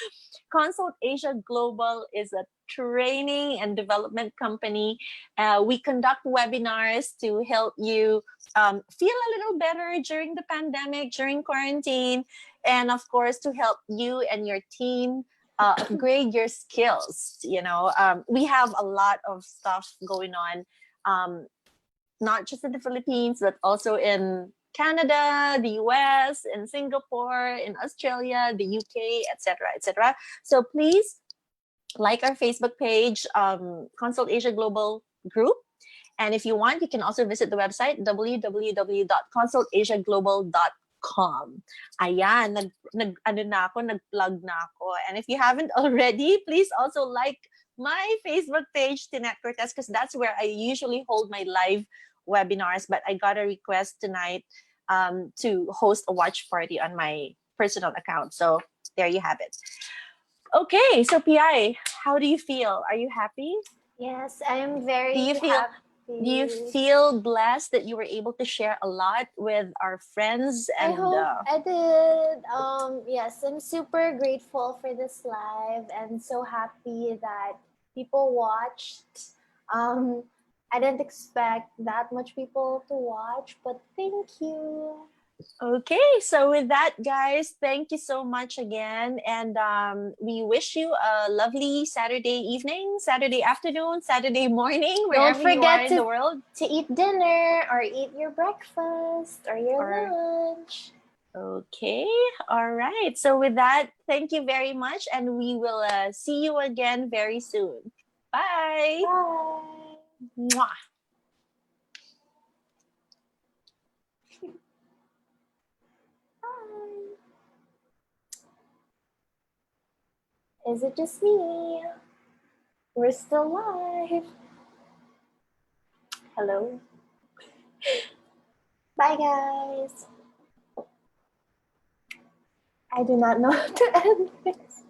Consult Asia Global is a training and development company. We conduct webinars to help you feel a little better during the pandemic, during quarantine, and of course, to help you and your team upgrade your skills. We have a lot of stuff going on, not just in the Philippines, but also in Canada, the US, in Singapore, in Australia, the UK, etc., etc. So please like our Facebook page, Consult Asia Global Group. And if you want, you can also visit the website www.consultasiaglobal.com. Ayan, nag-plug na ako. And if you haven't already, please also like my Facebook page, Teentrepreneurs, because that's where I usually hold my live webinars. But I got a request tonight to host a watch party on my personal account. So there you have it. Okay, so PI, how do you feel? Are you happy? Yes, I am very happy. Do you feel blessed that you were able to share a lot with our friends? And I hope I did. Yes, I'm super grateful for this live and so happy that people watched. I didn't expect that much people to watch, but thank you. Okay, so with that, guys, thank you so much again. And we wish you a lovely Saturday evening, Saturday afternoon, Saturday morning, wherever you are in the world. To eat dinner or eat your breakfast or your lunch. Okay, all right. So with that, thank you very much. And we will see you again very soon. Bye. Bye. Mwah. Is it just me? We're still live. Hello. Bye, guys. I do not know how to end this.